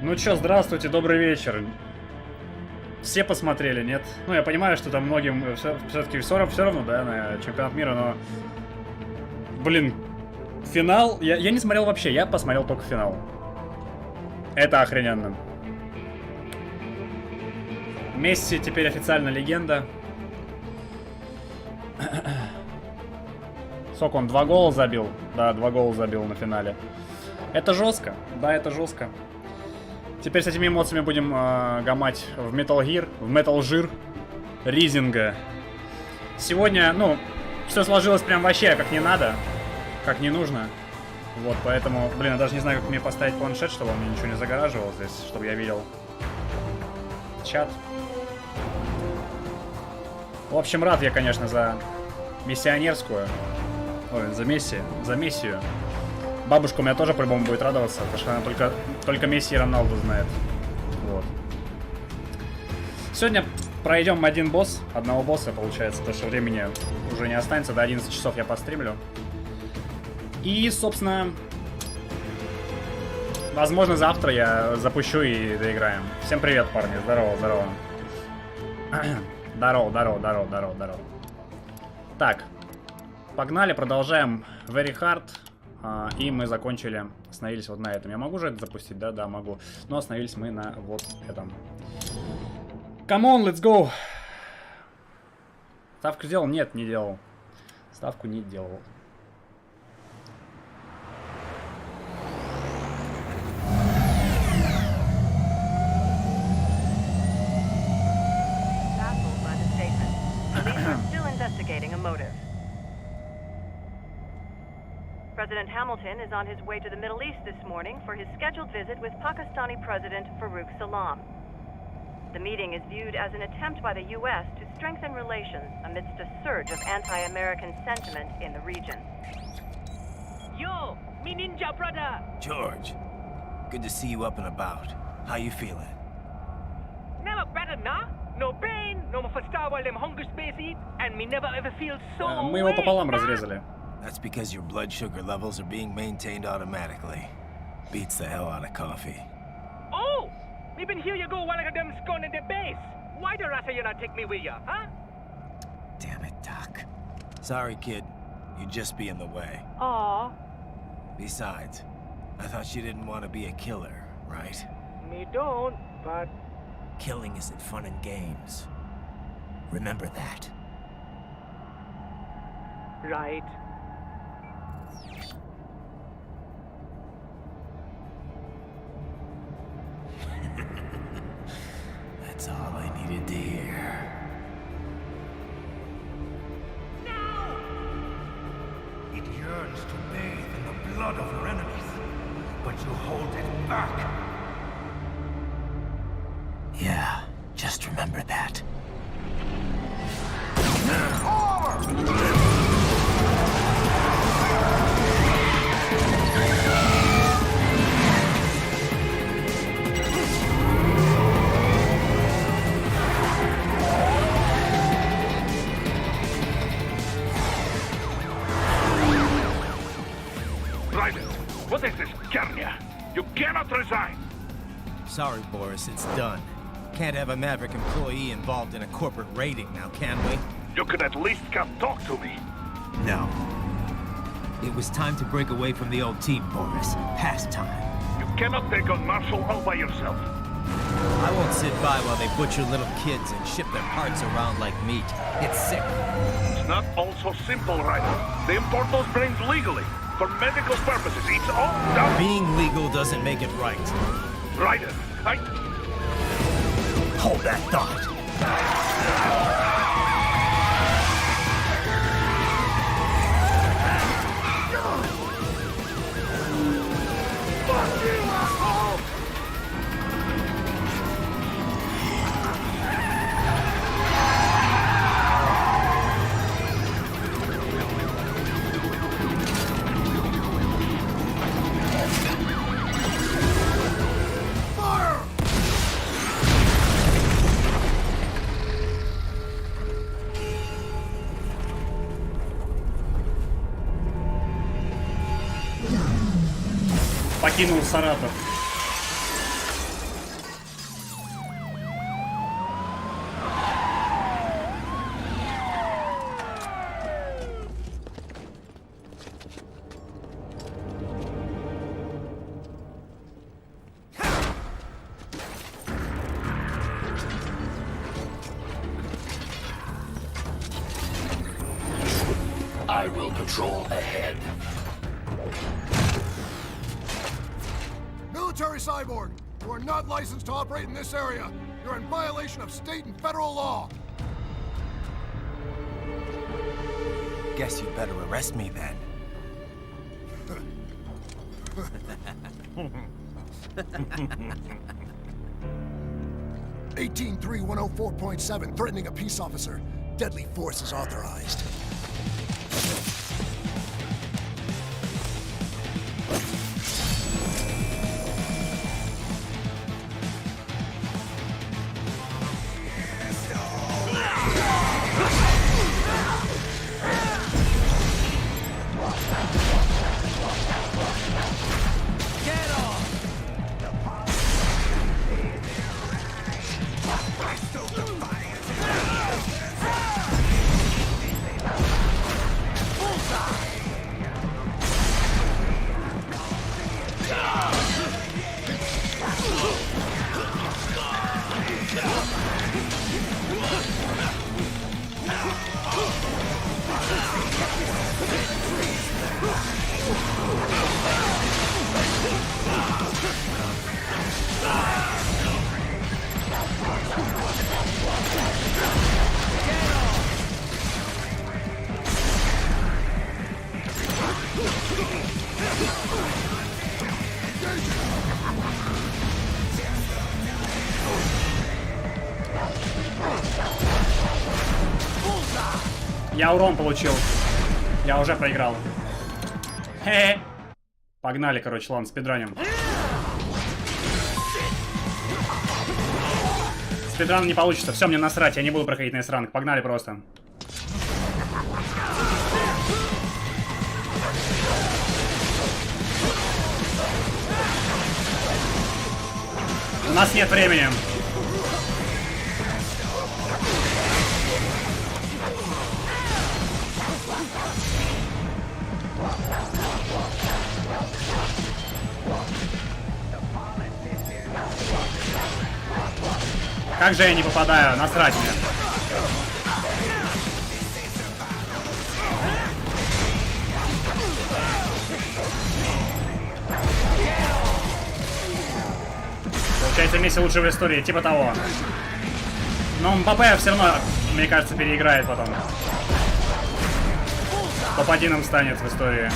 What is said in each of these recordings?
Ну чё, здравствуйте, добрый вечер. Все посмотрели, нет? Ну, я понимаю, что там многим все-таки все равно, да, на чемпионат мира, но... Блин, финал... Я не смотрел вообще, я посмотрел только финал. Это охрененно. Месси теперь официально легенда. Сколько он, 2 гола забил? Да, 2 гола забил на финале. Это жестко, да, это жестко. Теперь с этими эмоциями будем гамать в Metal Gear, в Metal Gear, Ризинга. Сегодня, ну, все сложилось прям вообще как не надо, как не нужно. Вот, поэтому, блин, я даже не знаю, как мне поставить планшет, чтобы он мне ничего не загораживал здесь, чтобы я видел чат. В общем, рад я, конечно, за миссионерскую. Ой, за Мессию. Бабушка у меня тоже по-любому будет радоваться, потому что она только Месси и Роналду знает. Вот. Сегодня пройдем одного босса, получается, потому что времени уже не останется. До 11 часов я постримлю. И, собственно, возможно, завтра я запущу и доиграем. Всем привет, парни. Здорово. Здорово. Так, погнали, продолжаем Very Hard. И мы закончили, остановились вот на этом. Я могу же это запустить? Да, могу. Но остановились мы на вот этом. Come on, let's go! Ставку сделал? Нет, не делал. Ставку не делал. President Hamilton is on his way to the Middle East this morning for his scheduled visit with Pakistani President Farouk Salam. The meeting is viewed as an attempt by the U.S. to strengthen relations amidst a surge of anti-American sentiment in the region. Yo, me ninja brother! George, good to see you up and about. How you feeling? Never better, nah? No pain, no more fasta while them hunger space eat, and me never ever feel so Мы его пополам разрезали. That's because your blood sugar levels are being maintained automatically. Beats the hell out of coffee. Oh! Me been here you go while I got them scone in the base. Why the rasta you not take me with ya, huh? Damn it, Doc. Sorry, kid. You'd just be in the way. Aw. Besides, I thought you didn't want to be a killer, right? Me don't, but... Killing isn't fun and games. Remember that. Right. That's all I needed to hear. No! It yearns to bathe in the blood of your enemies, but you hold it back. Yeah, just remember that. What is this, Kernia? You cannot resign! Sorry, Boris, it's done. Can't have a Maverick employee involved in a corporate raiding now, can we? You could at least come talk to me. No. It was time to break away from the old team, Boris. Past time. You cannot take on Marshall all by yourself. I won't sit by while they butcher little kids and ship their parts around like meat. It's sick. It's not all so simple, Ryder. They import those brains legally. For medical purposes, it's all done. Being legal doesn't make it right. Ryder, Hold that thought. Fuck you, asshole! Покинул Саратов. I will patrol ahead. Military cyborg, you are not licensed to operate in this area. You're in violation of state and federal law. Guess you'd better arrest me then. 183104.7, threatening a peace officer. Deadly force is authorized. Я урон получил. Я уже проиграл. Хе-хе. Погнали, короче, ладно, спидраним. Спидран не получится. Все, мне насрать, я не буду проходить на S-ранг. Погнали просто. У нас нет времени. Как же я не попадаю? Насрать мне. Получается, Месси лучший в истории, типа того. Но МБП все равно, мне кажется, переиграет потом. Топ-1 станет в истории.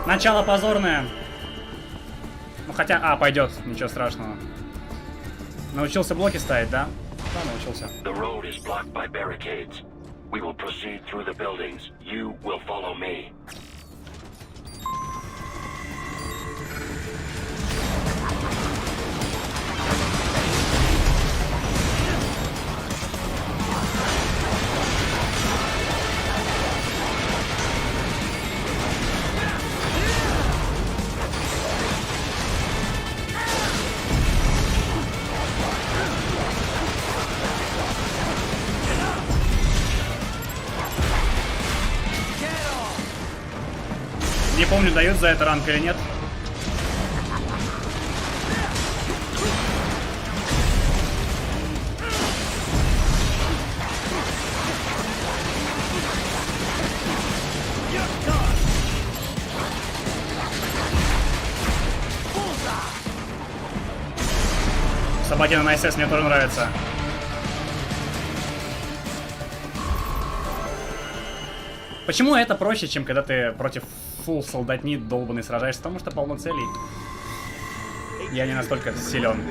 Начало позорное. Ну хотя, пойдет, ничего страшного. Научился блоки ставить, да? Да, научился. The road is blocked by barricades. We will proceed through the buildings. You will follow me. Не помню, дают за это ранг или нет. Собакина на СС мне тоже нравится. Почему это проще, чем когда ты против фулл солдатни долбанный сражаешься? Потому что полно целей. Я не настолько силен.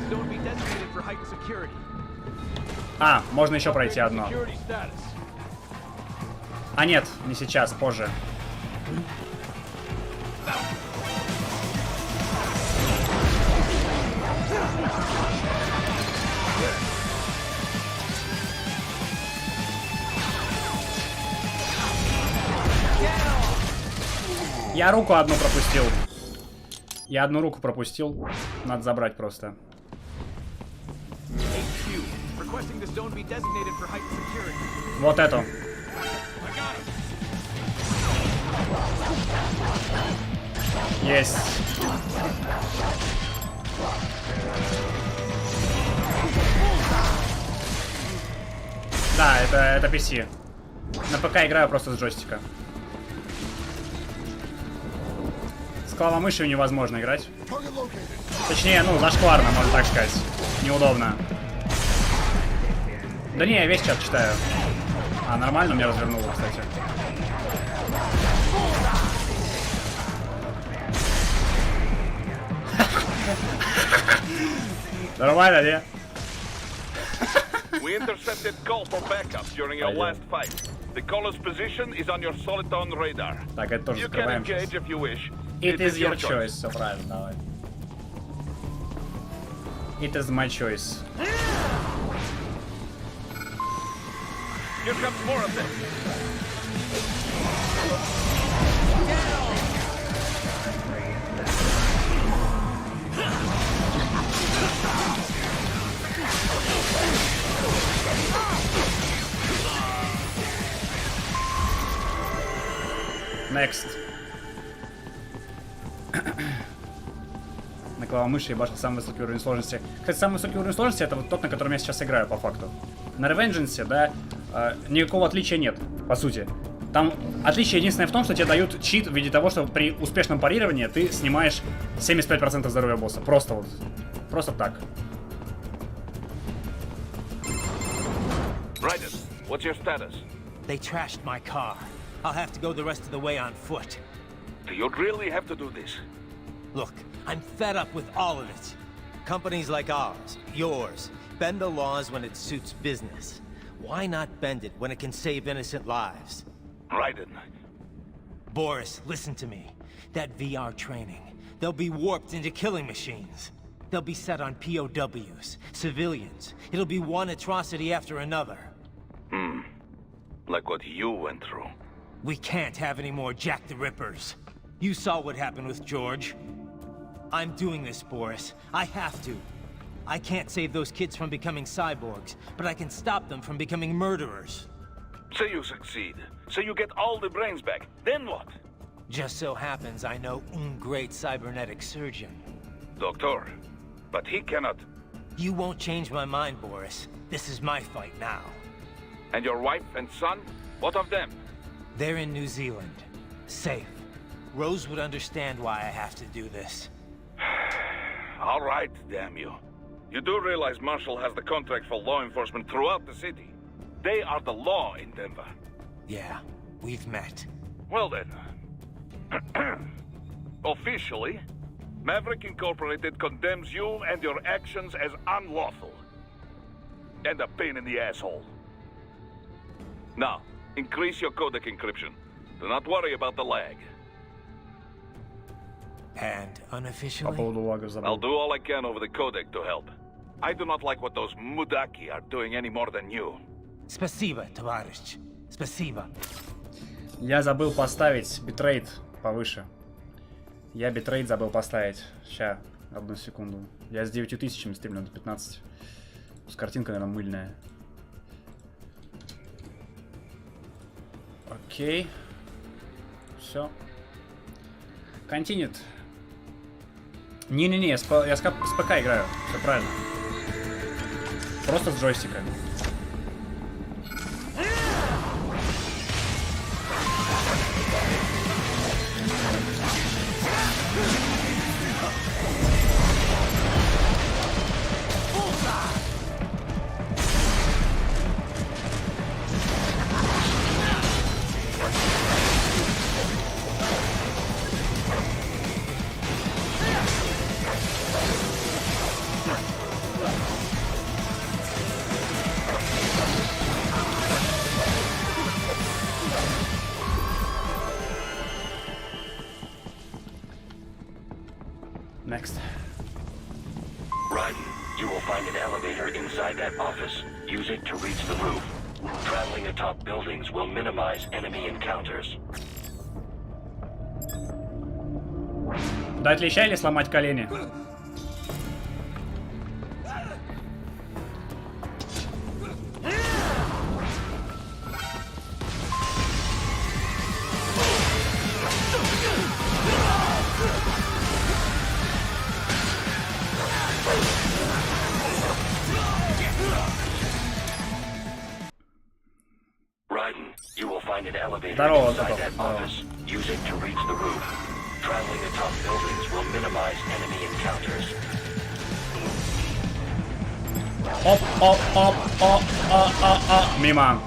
Можно еще пройти одно. Нет, не сейчас, позже. Я руку одну пропустил. Я одну руку пропустил. Надо забрать просто. Вот эту. Есть. Да, это PC. На ПК играю просто с джойстика. С клавомышью невозможно играть. Точнее, ну, зашкварно, можно так сказать. Неудобно. Да не, я весь чат читаю. А, нормально меня развернуло, кстати. Нормально, не? We intercepted call for backup during your last fight. The caller's position is on your Soliton radar. Так, это тоже You can закрываем. engage if you wish. It is your choice. Все правильно, давай. It is my choice. Here comes more of them. Next. На клавомыши ебашит самый высокий уровень сложности. Кстати, самый высокий уровень сложности это вот тот, на котором я сейчас играю, по факту. На Revengeance, да, никакого отличия нет, по сути. Там отличие единственное в том, что тебе дают чит в виде того, что при успешном парировании ты снимаешь 75% здоровья босса. Просто вот. Просто так. Raiden, what's your status? They trashed my car. I'll have to go the rest of the way on foot. Do you really have to do this? Look, I'm fed up with all of it. Companies like ours, yours, bend the laws when it suits business. Why not bend it when it can save innocent lives? Raiden. Boris, listen to me. That VR training, they'll be warped into killing machines. They'll be set on POWs, civilians. It'll be one atrocity after another. Like what you went through. We can't have any more Jack the Rippers. You saw what happened with George. I'm doing this, Boris. I have to. I can't save those kids from becoming cyborgs, but I can stop them from becoming murderers. Say you succeed. Say you get all the brains back. Then what? Just so happens I know un great cybernetic surgeon. Doctor. But he cannot. You won't change my mind, Boris. This is my fight now. And your wife and son? What of them? They're in New Zealand. Safe. Rose would understand why I have to do this. All right, damn you. You do realize Marshall has the contract for law enforcement throughout the city. They are the law in Denver. Yeah, we've met. Well then. Officially, Maverick Incorporated condemns you and your actions as unlawful. And a pain in the asshole. Now, increase your codec encryption. Do not worry about the lag. And По unofficially? поводу лагов I'll забыл. do all I can over the codec to help. I do not like what those Mudaki are doing any more than you. Спасибо, товарищ. Спасибо. Я забыл поставить битрейт повыше. Я битрейт забыл поставить. Ща, одну секунду. Я с 9000 стримлю до 15. С картинкой, наверное, мыльная. Окей. Все. Континент. Не-не-не, я с ПК играю. Все правильно. Просто с джойстика. Next. Raiden, you will find an elevator inside that office. Use it to reach the roof. Traveling atop buildings will minimize enemy encounters. Дать леща или сломать колени? Здорово, здорово. Оп, оп, оп, оп, мимо.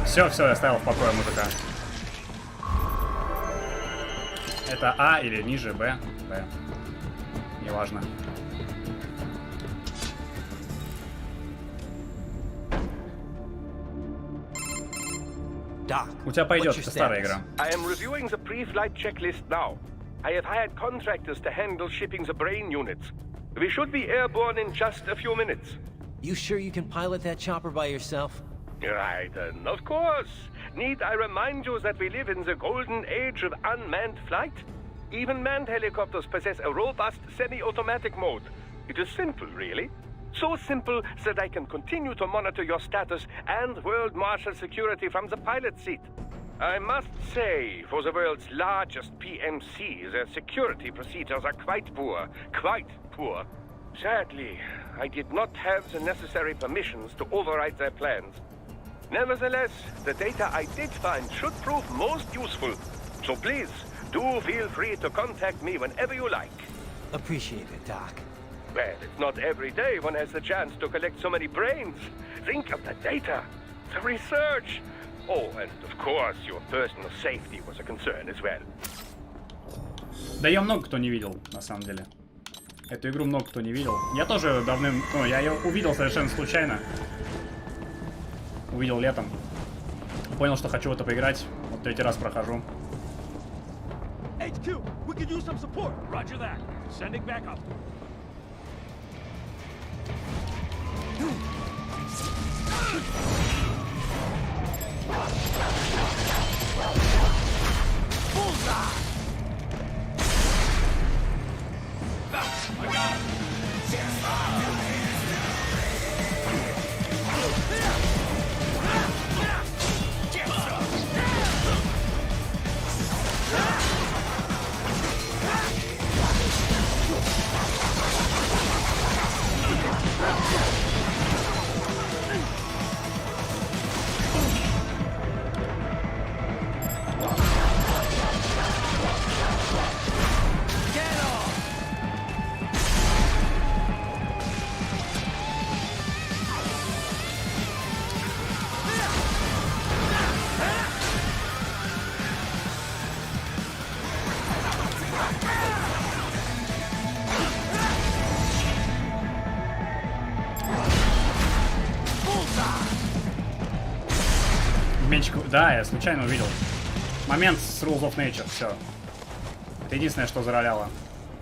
Все, я оставил в покое мужика. Это А или ниже Б? Б. Неважно. У тебя пойдет, это старая игра. I am reviewing the pre-flight checklist now. I have hired contractors to handle shipping the brain units. We should be airborne in just a few minutes. You sure you can pilot that chopper by yourself? Right, of course. Need I remind you that we live in the golden age of unmanned flight? Even manned helicopters possess a robust semi-automatic mode. It is simple, really. So simple that I can continue to monitor your status and world marshal security from the pilot seat. I must say, for the world's largest PMC, their security procedures are quite poor. Quite poor. Sadly, I did not have the necessary permissions to override their plans. Nevertheless, the data I did find should prove most useful. So please, do feel free to contact me whenever you like. Appreciate it, Doc. Well, it's not every day one has the chance to collect so many brains. Think of the data, the research. Oh, and of course, your personal safety was a concern as well. Да ее много кто не видел, на самом деле. Эту игру много кто не видел. Я тоже я ее увидел совершенно случайно. Увидел летом. Понял, что хочу в это поиграть. Вот третий раз прохожу. HQ, we could use some support. Roger that. Sending backup. Bullseye! I got it. Да, я случайно увидел. Момент с Rules of Nature, все. Это единственное, что зароляло.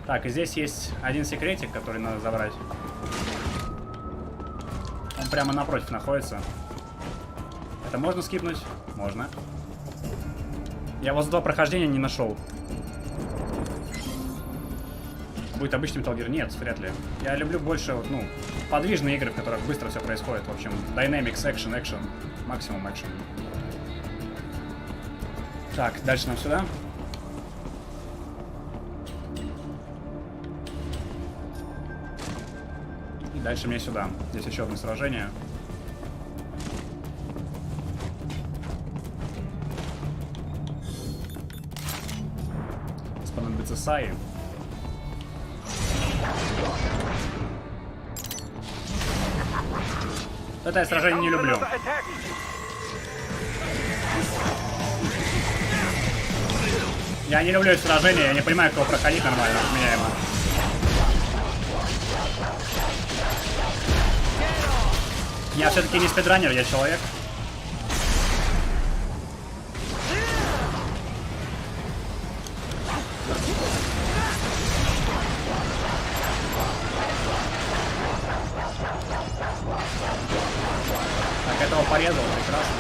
Так, и здесь есть один секретик, который надо забрать. Он прямо напротив находится. Это можно скипнуть? Можно. Я вот за 2 прохождения не нашел. Будет обычный Metal Gear? Нет, вряд ли. Я люблю больше, подвижные игры, в которых быстро все происходит. В общем, Dynamics, Action, максимум Action. Так, дальше нам сюда. И дальше мне сюда. Здесь еще одно сражение. Здесь понадобится Саи. Это я сражение не люблю. Я не люблю эти сражения, я не понимаю, как его проходить нормально, вменяемо. Я все-таки не спидранер, я человек. Так, этого порезал, прекрасно.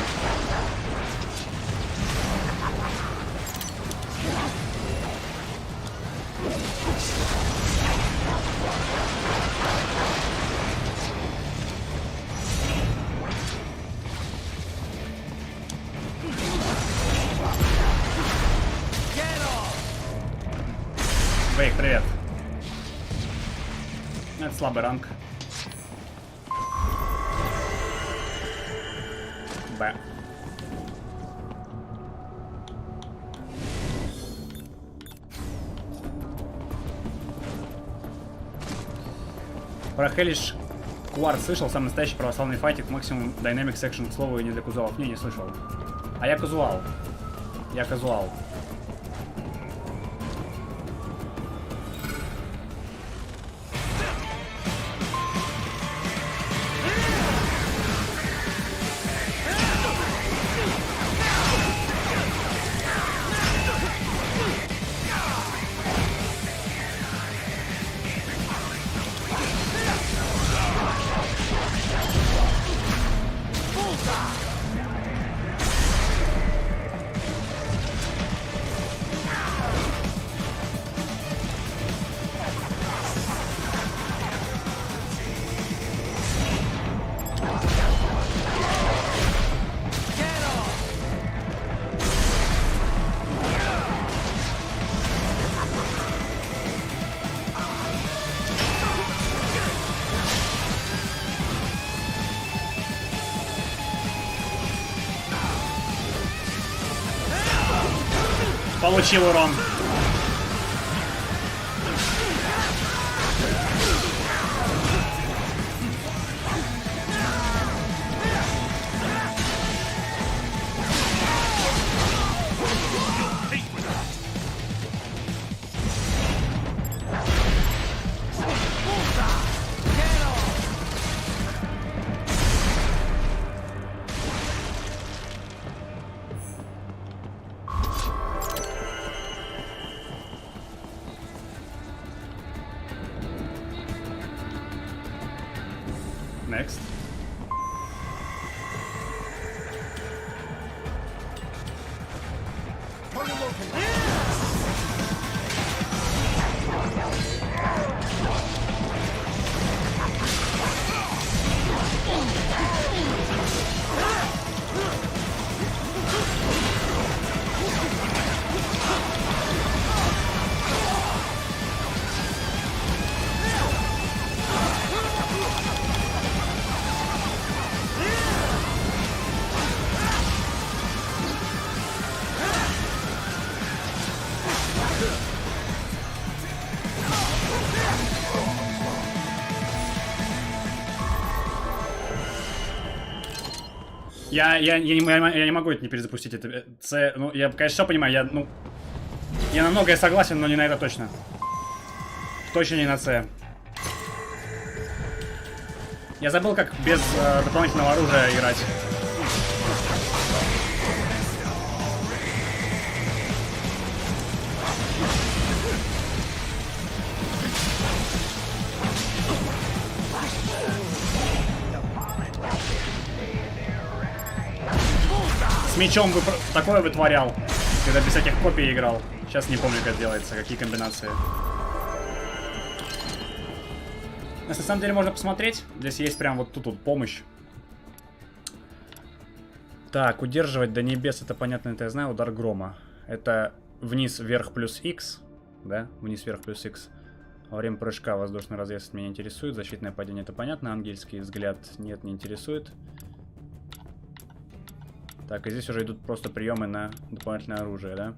Вейк, привет. Это слабый ранг. Б. Про Hellish Quart слышал, самый настоящий православный файтик, максимум Dynamic Section, к слову, и не для кузуалов. Не слышал. А я казуал. Я казуал. Получил урон. Next. Я не могу это не перезапустить. Это ну, я, конечно, все понимаю. Я на многое согласен, но не на это точно. Точно не на С. Я забыл, как без дополнительного оружия играть. С мечом такое вытворял, когда без всяких копий играл. Сейчас не помню, как делается, какие комбинации. На самом деле можно посмотреть. Здесь есть прям вот тут помощь. Так, удерживать до небес, это понятно, это я знаю. Удар грома. Это вниз, вверх плюс X. Да, вниз, вверх плюс X. Во время прыжка воздушный разрез меня интересует. Защитное падение, это понятно. Ангельский взгляд нет, не интересует. Так, и здесь уже идут просто приемы на дополнительное оружие, да?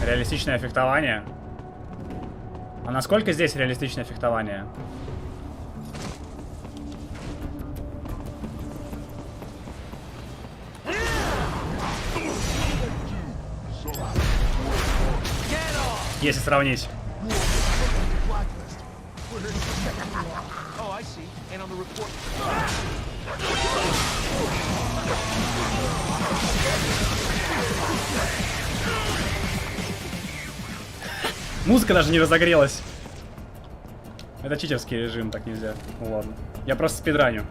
Реалистичное фехтование. А насколько здесь реалистичное фехтование? Если сравнить. Музыка даже не разогрелась. Это читерский режим, так нельзя. Ну ладно. Я просто спидраню.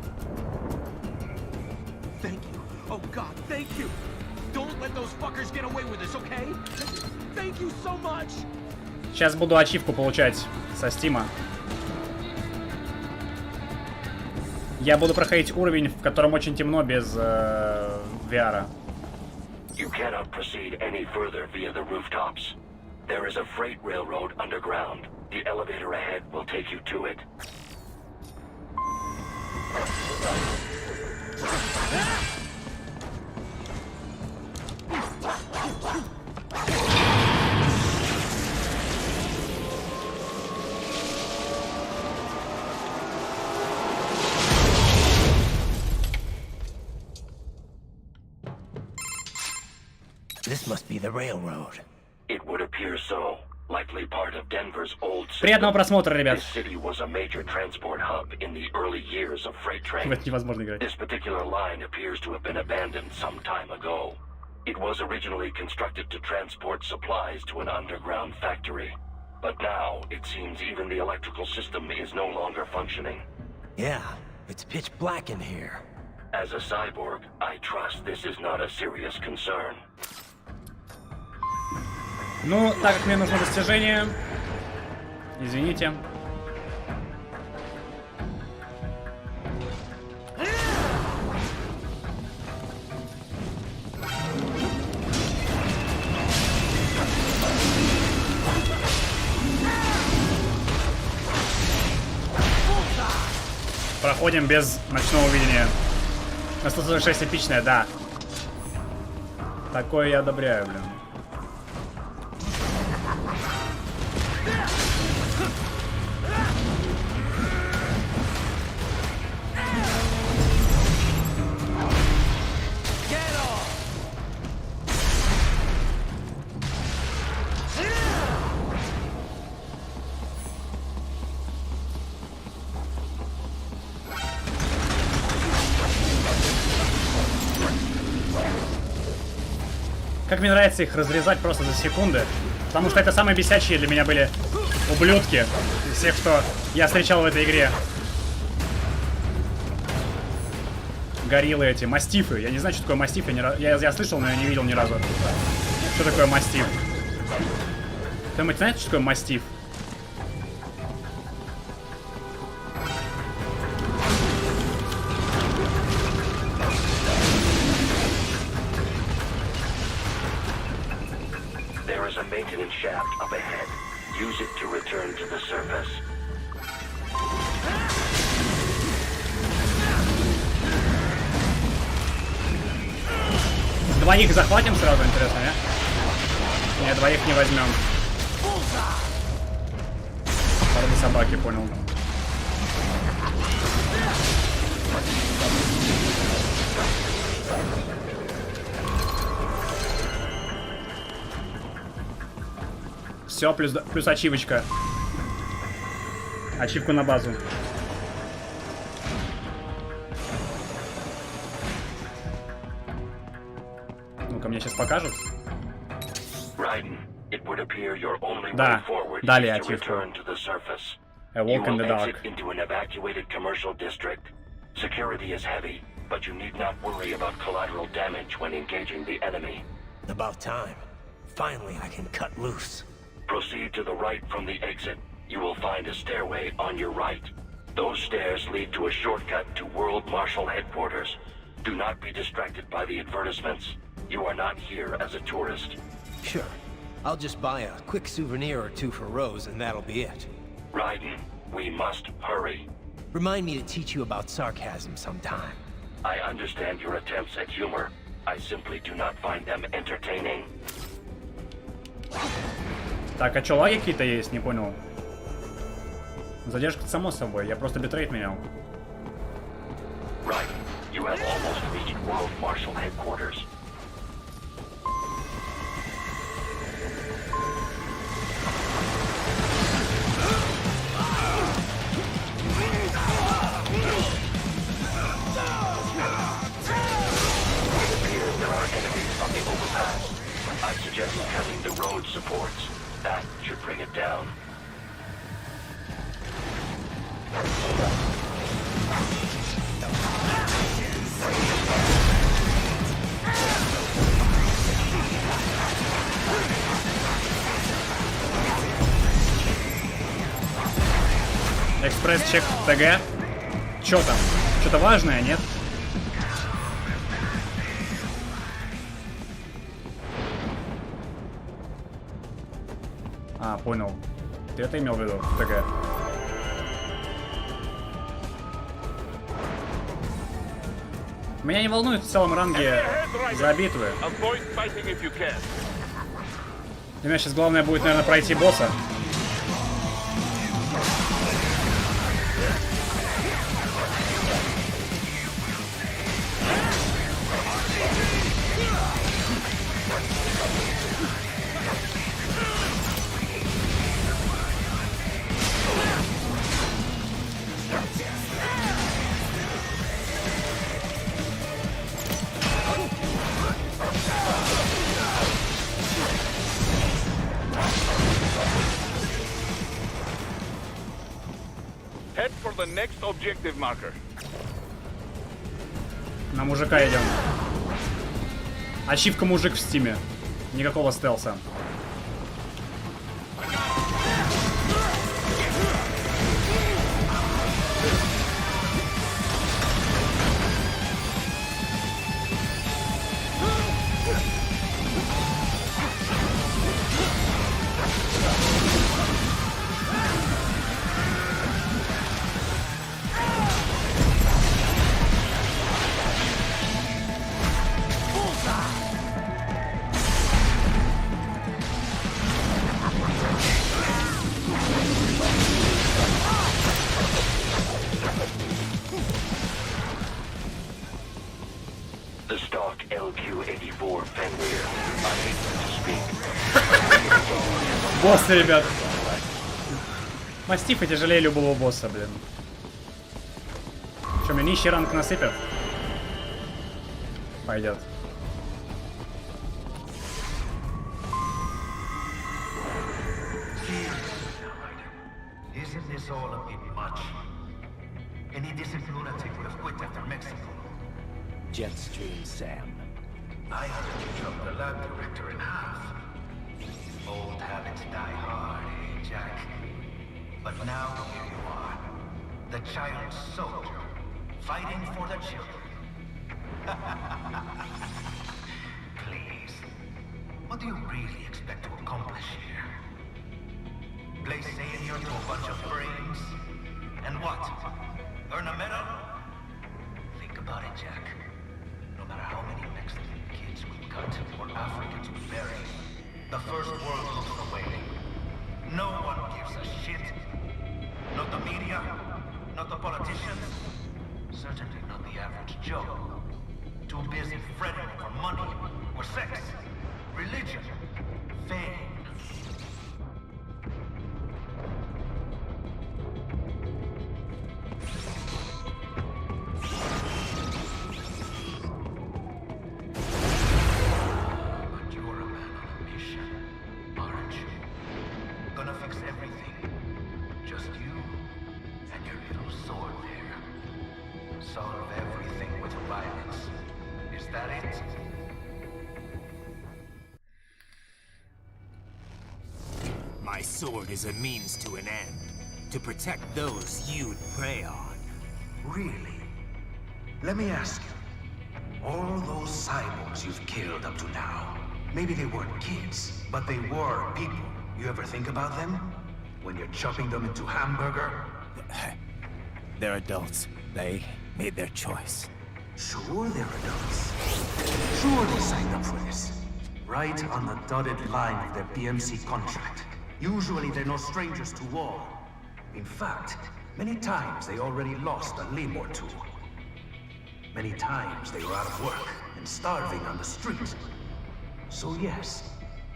Сейчас буду ачивку получать со стима. Я буду проходить уровень, в котором очень темно без VR. You cannot proceed any further via the rooftops. There is a freight railroad underground. The elevator ahead will take you to it. This must be the railroad. It would appear so. Likely part of Denver's old city. Приятного просмотра, ребят. This city was a major transport hub in the early years of freight trains. В это невозможно играть. This particular line appears to have been abandoned some time ago. It was originally constructed to transport supplies to an underground factory. But now, it seems even the electrical system is no longer functioning. Yeah, it's pitch black in here. As a cyborg, I trust this is not a serious concern. Ну, так как мне нужно достижение, извините. Проходим без ночного видения. На 146 эпичное, да. Такое я одобряю, блин. Как мне нравится их разрезать просто за секунды. Потому что это самые бесячие для меня были ублюдки из всех, что я встречал в этой игре. Гориллы эти, мастифы. Я не знаю, что такое мастиф. Я слышал, но я не видел ни разу. Что такое мастиф? Кто-нибудь знает, что такое мастиф? Maintenance shaft up ahead. Use it to return to the surface. Двоих захватим сразу, интересно, не? Нет, двоих не возьмем. Порода собаки, понял. Все, плюс ачивочка. Ачивку на базу. Ну-ка, мне сейчас покажут. Да, дали ачивку. A walk in the dark. Security is heavy, but you need not worry about collateral damage when engaging the enemy. About time. Finally, I can cut loose. Proceed to the right from the exit. You will find a stairway on your right. Those stairs lead to a shortcut to World Marshal Headquarters. Do not be distracted by the advertisements. You are not here as a tourist. Sure. I'll just buy a quick souvenir or two for Rose and that'll be it. Raiden, we must hurry. Remind me to teach you about sarcasm sometime. I understand your attempts at humor. I simply do not find them entertaining. Так, а чё, лаги какие-то есть? Не понял. Задержка само собой, я просто битрейт менял. Right. You have almost reached World Marshal Headquarters. I suggest cutting the road supports. That should bring it down. Экспресс-чек ТГ. Чё там? Что-то важное, нет? А, понял. Ты это имел в виду, ТГ. Меня не волнует в целом ранги за битвы. Для меня сейчас главное будет, наверное, пройти босса. Head for the next objective marker. На мужика идем. Ачивка мужик в стиме. Никакого стелса. The stock LQ-84 Fenrir. I hate to speak. Боссы, ребят. Мастифы тяжелее любого босса, блин. Че, мне нищий ранг насыпят? Пойдет. Isn't this all a bit much? Any decent lunatic would have quit after Mexico. Jetstream, Sam. I heard you chopped the lab director in half. Old habits die hard, eh, Jack? But now here you are, the child soldier, fighting for the children. Please, what do you really expect to accomplish here? Play savior to a bunch of brains? And what? Earn a medal? Think about it, Jack. No matter how many Mexican kids we cut or Africans we bury, the first world looks away. No one gives a shit. Not the media, not the politicians, certainly not the average Joe. Too busy fretting for money or sex, religion, fame. My sword is a means to an end, to protect those you'd prey on. Really? Let me ask you. All those cyborgs you've killed up to now, maybe they weren't kids, but they were people. You ever think about them? When you're chopping them into hamburger? They're adults. They made their choice. Sure they're adults. Sure they signed up for this. Right on the dotted line of their BMC contract. Usually they're no strangers to war. In fact, many times they already lost a limb or two. Many times they were out of work and starving on the street. So yes,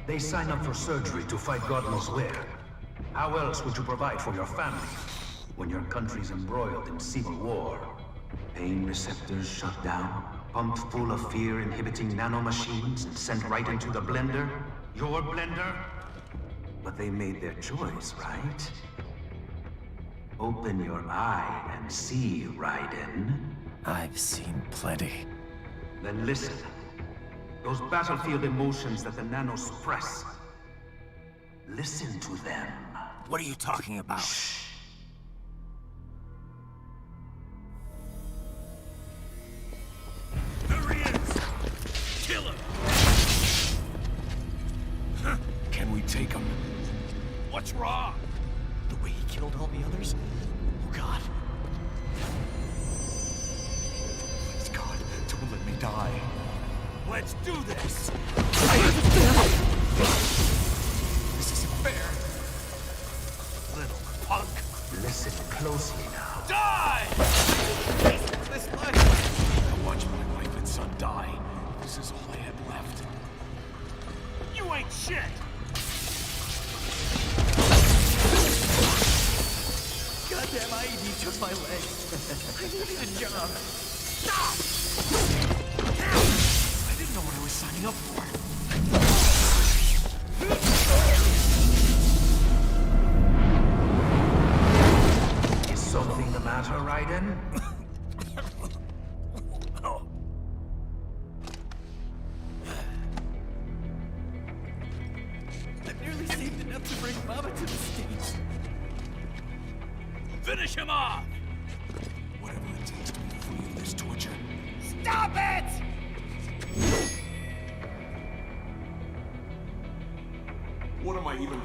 they sign up for surgery to fight God knows where. How else would you provide for your family when your country's embroiled in civil war? Pain receptors shut down, pumped full of fear-inhibiting nanomachines and sent right into the blender? Your blender? But they made their choice, right? Open your eye and see, Raiden. I've seen plenty. Then listen. Those battlefield emotions that the nanos suppress. Listen to them. What are you talking about? Shh. There he is! Kill him! Can we take him? What's wrong? The way he killed all the others? Oh God. Please, God, don't let me die. Let's do this! This isn't fair. Little punk. Listen closely now. Die! This life. I watched my wife and son die. This is all I had left. You ain't shit! Goddamn IED took my leg. I needed a job. Stop! I didn't know what I was signing up for. Is something the matter, Raiden? I've nearly saved enough to bring Mama to the States. Finish him off! Whatever it takes to be free of this torture. Stop it! What am I even...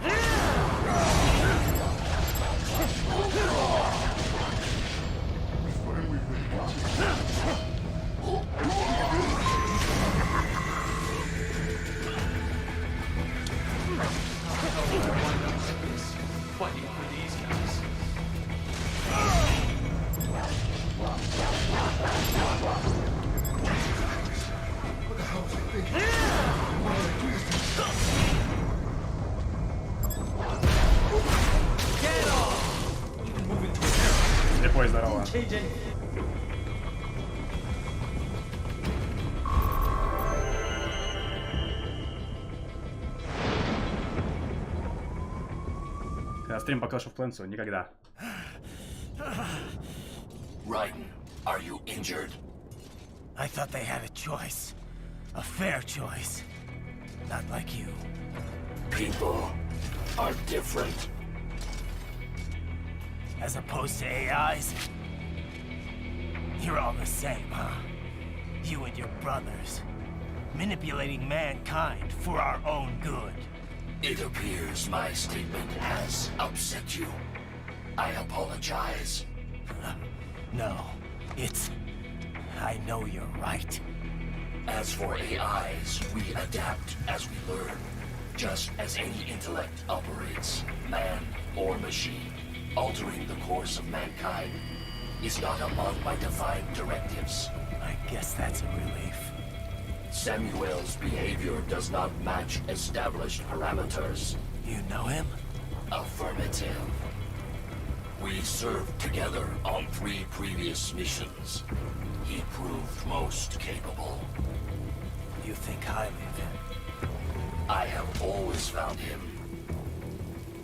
Fighting for these guys. What the hell was I thinking? Why did I do this? Get off! Even moving to an Слепой, здорово. KJ. Когда стрим по Clash of Clans, никогда. Raiden, are you injured? I thought they had a choice. A fair choice. Not like you. People are different. As opposed to AIs? You're all the same, huh? You and your brothers. Manipulating mankind for our own good. It appears my statement has upset you. I apologize. No, it's... I know you're right. As for AIs, we adapt as we learn. Just as any intellect operates, man or machine. Altering the course of mankind is not among my defined directives. I guess that's a relief. Samuel's behavior does not match established parameters. You know him? Affirmative. We served together on 3 previous missions. He proved most capable. You think highly of him? I have always found him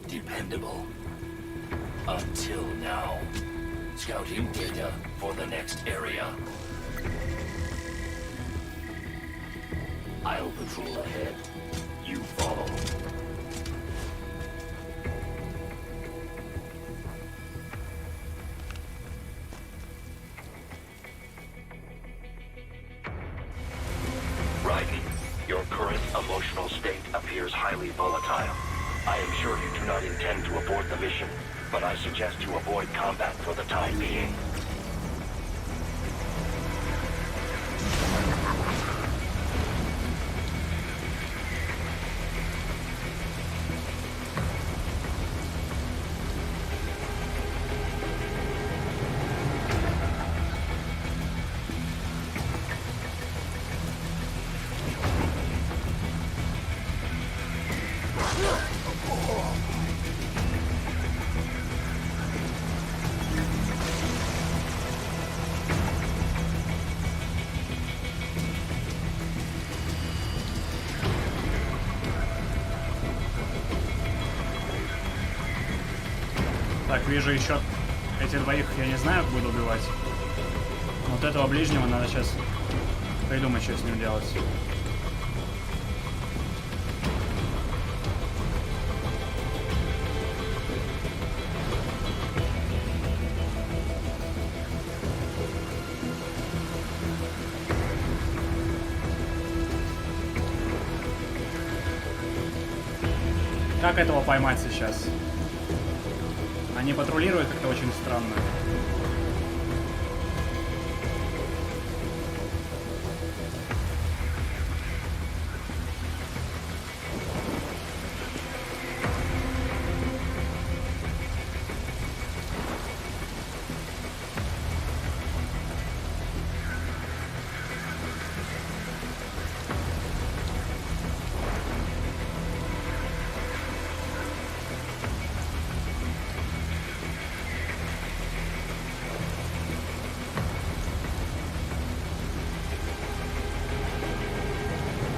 dependable. Until now. Scouting data for the next area. I'll patrol ahead. You follow. Raiden, your current emotional state appears highly volatile. I am sure you do not intend to abort the mission, but I suggest you avoid combat for the time being. вижу еще этих двоих, я не знаю, как буду убивать. Вот этого ближнего надо сейчас придумать, что с ним делать. Как этого поймать сейчас? Они патрулируют как-то очень странно.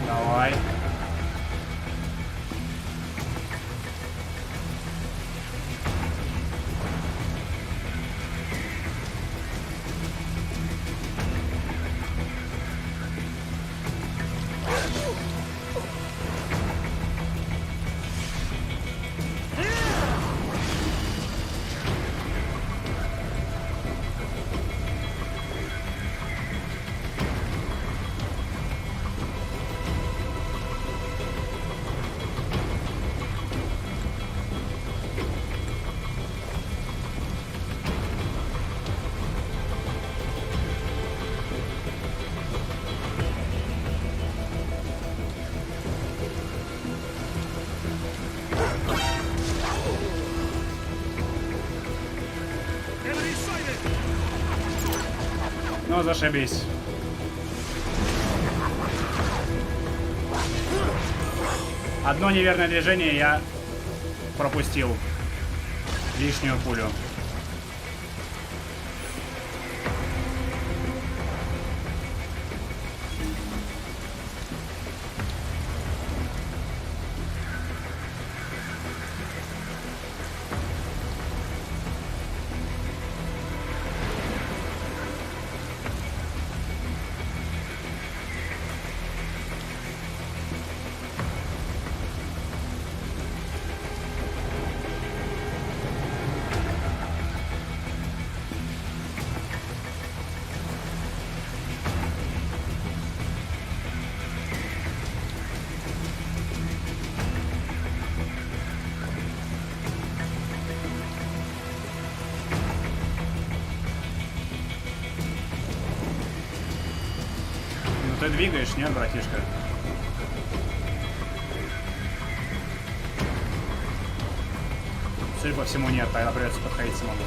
Давай. Ну, зашибись. Одно неверное движение я пропустил. Лишнюю пулю. Ты двигаешь, нет, братишка? Судя по всему, нет, тогда придется подходить самому.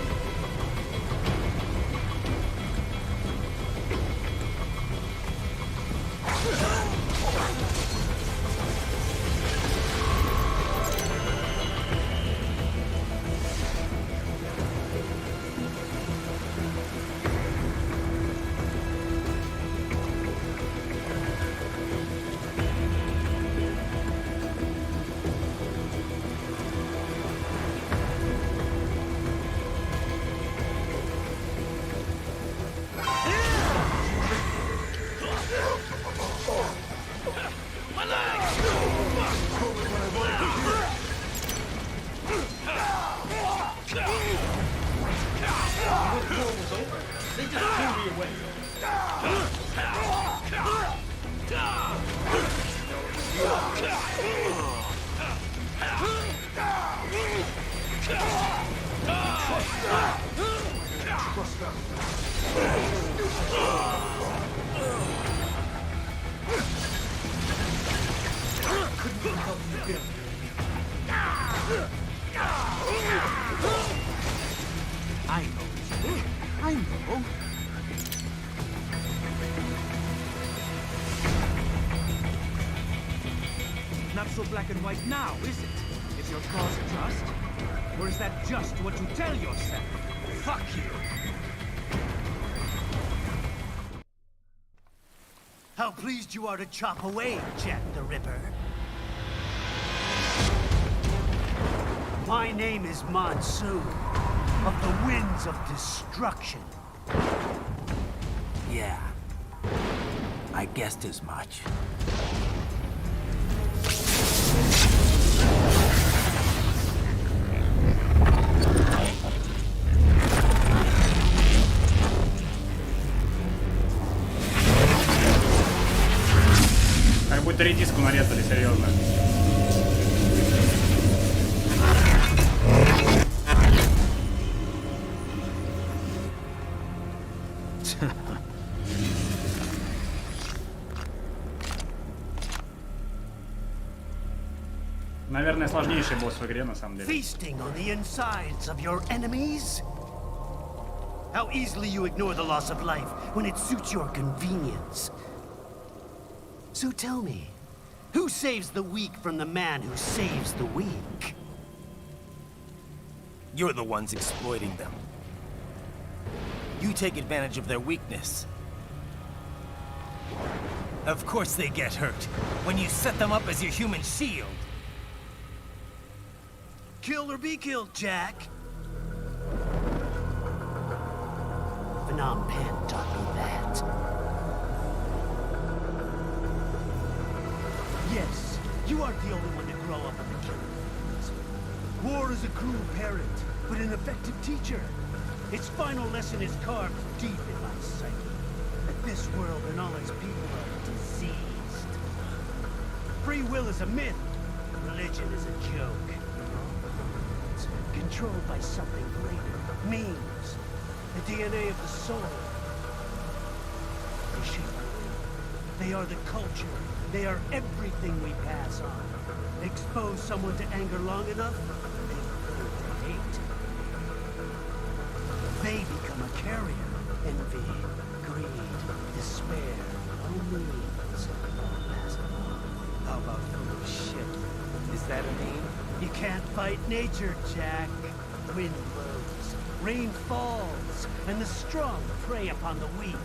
I know. Not so black and white now, is it? Is your cause just? Or is that just what you tell yourself? Fuck you! How pleased you are to chop away, Jack the Ripper. My name is Monsoon. of the winds of destruction. Yeah. I guessed as much. Как будто редиску нарезали, серьезно. Наверное, сложнейший босс в игре, на самом деле. Feasting on the insides of your enemies? How easily you ignore the loss of life when it suits your convenience. So tell me, who saves the weak from the man who saves the weak? You're the ones exploiting them. You take advantage of their weakness. Of course they get hurt when you set them up as your human shield. Kill or be killed, Jack. Phnom Penh taught me that. Yes, you aren't the only one to grow up in the killing fields. War is a cruel parent, but an effective teacher. Its final lesson is carved deep in my psyche. That this world and all its people are diseased. Free will is a myth. Religion is a joke. Controlled by something greater. Memes. The DNA of the soul. They shape our will. They are the culture. They are everything we pass on. Expose someone to anger long enough, they learn to hate. They become a carrier. Envy, greed, despair, all means, all pass along. How about full of shit? Is that a meme? You can't fight nature, Jack. Wind blows, rain falls, and the strong prey upon the weak.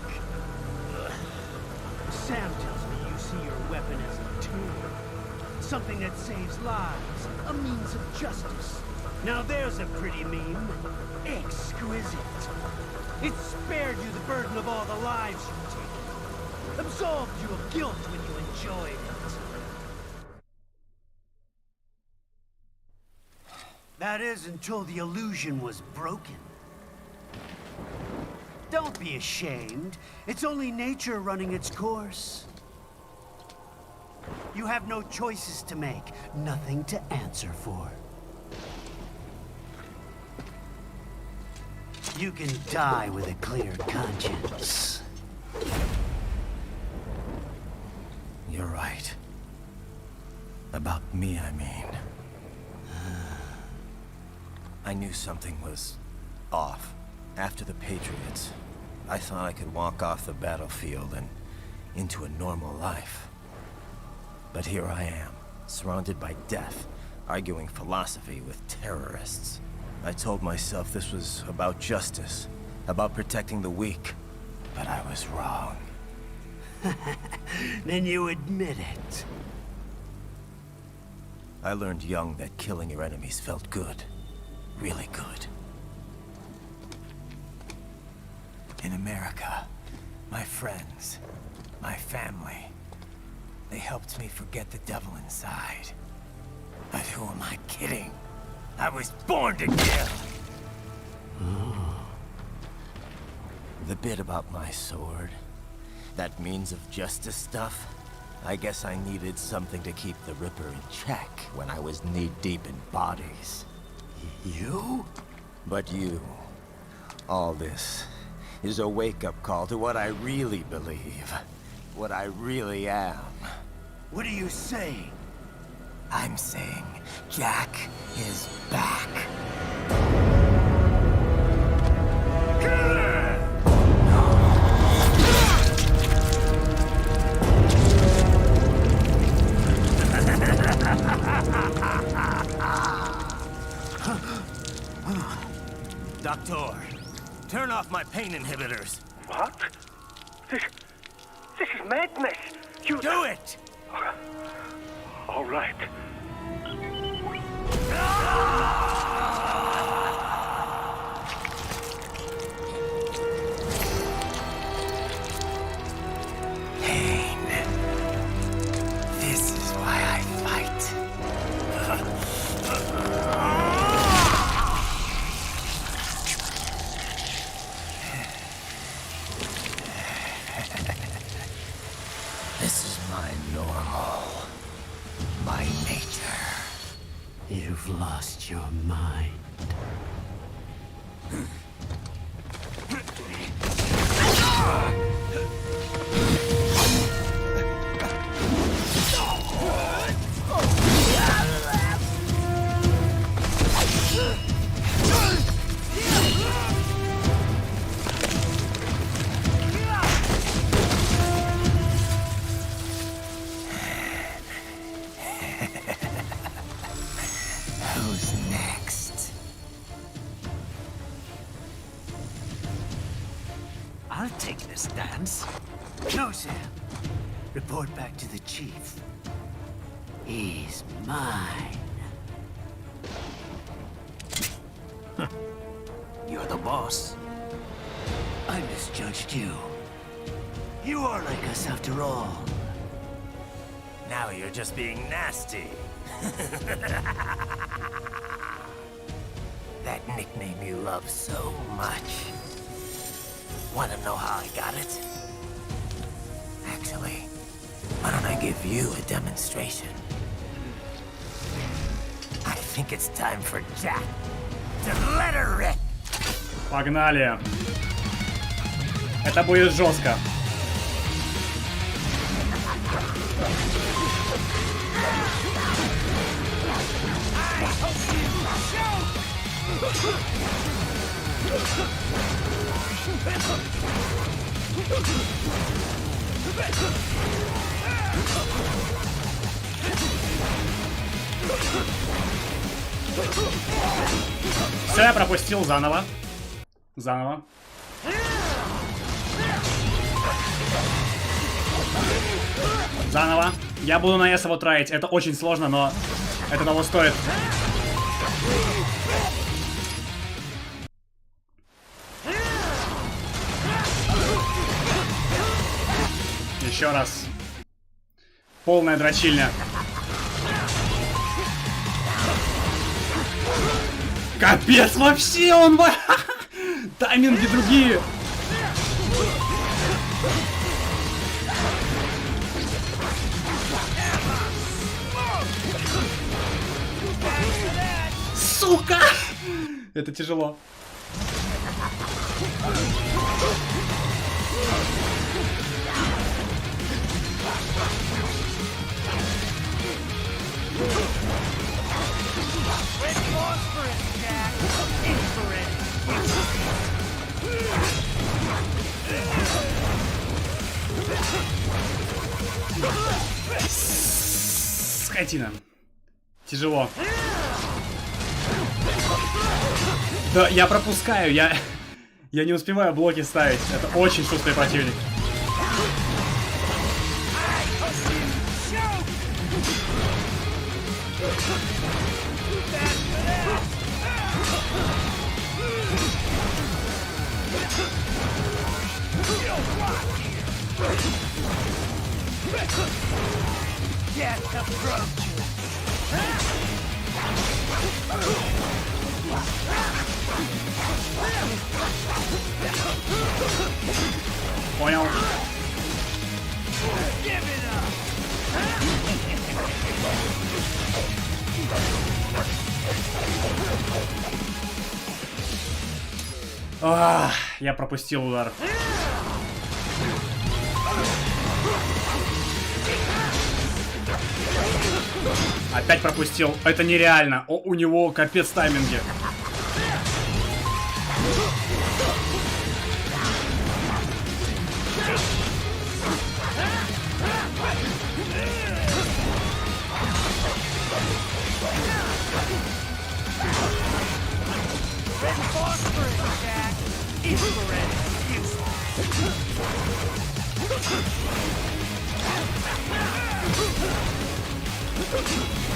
Sam tells me you see your weapon as a tool. Something that saves lives, a means of justice. Now there's a pretty meme. Exquisite. It spared you the burden of all the lives you've taken. Absolved you of guilt when you enjoyed it. That is until the illusion was broken. Don't be ashamed. It's only nature running its course. You have no choices to make, nothing to answer for. You can die with a clear conscience. You're right. About me, I mean. I knew something was off. After the Patriots, I thought I could walk off the battlefield and into a normal life. But here I am, surrounded by death, arguing philosophy with terrorists. I told myself this was about justice, about protecting the weak, but I was wrong. Then you admit it. I learned young that killing your enemies felt good. Really good. In America, my friends, my family, they helped me forget the devil inside. But who am I kidding? I was born to kill! The bit about my sword, that means of justice stuff, I guess I needed something to keep the Ripper in check when I was knee-deep in bodies. You? But you, all this, is a wake-up call to what I really believe. What I really am. What are you saying? I'm saying Jack is back. Doctor, turn off my pain inhibitors. What? This is madness. You do it! All right. lost your mind. Who's next? I'll take this dance. No, Sam. Report back to the chief. He's mine. You're the boss. I misjudged you. You are like us after all. Now you're just being nasty. That nickname you love so much. Want to know how I got it? Actually, why don't I give you a demonstration? I think it's time for Jack to let her rip. Погнали. Это будет жестко. Все, я пропустил заново. Заново. Заново. Я буду на S его траить. Это очень сложно, но это того стоит. Еще раз. Полная дрочильня. Капец, вообще он... Тайминги другие. Сука! Это тяжело. Скотина. Тяжело. Да, я пропускаю, я не успеваю блоки ставить. Это очень шустрый противник. Понял. Я пропустил удар. Опять пропустил. Это нереально. О, у него капец тайминги.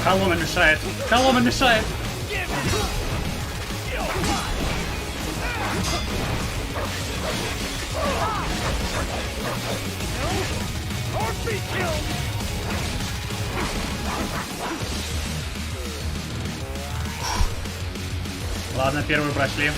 Колонна мешает. Колонна мешает. Ладно, первую прошли.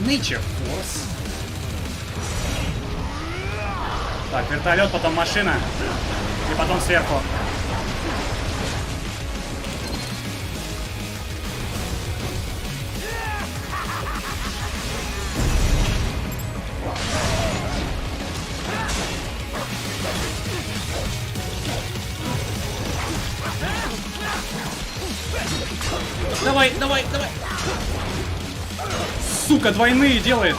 Nature Force. Так, вертолет, потом машина. И потом сверху. Давай, давай, давай. Сука, двойные делает.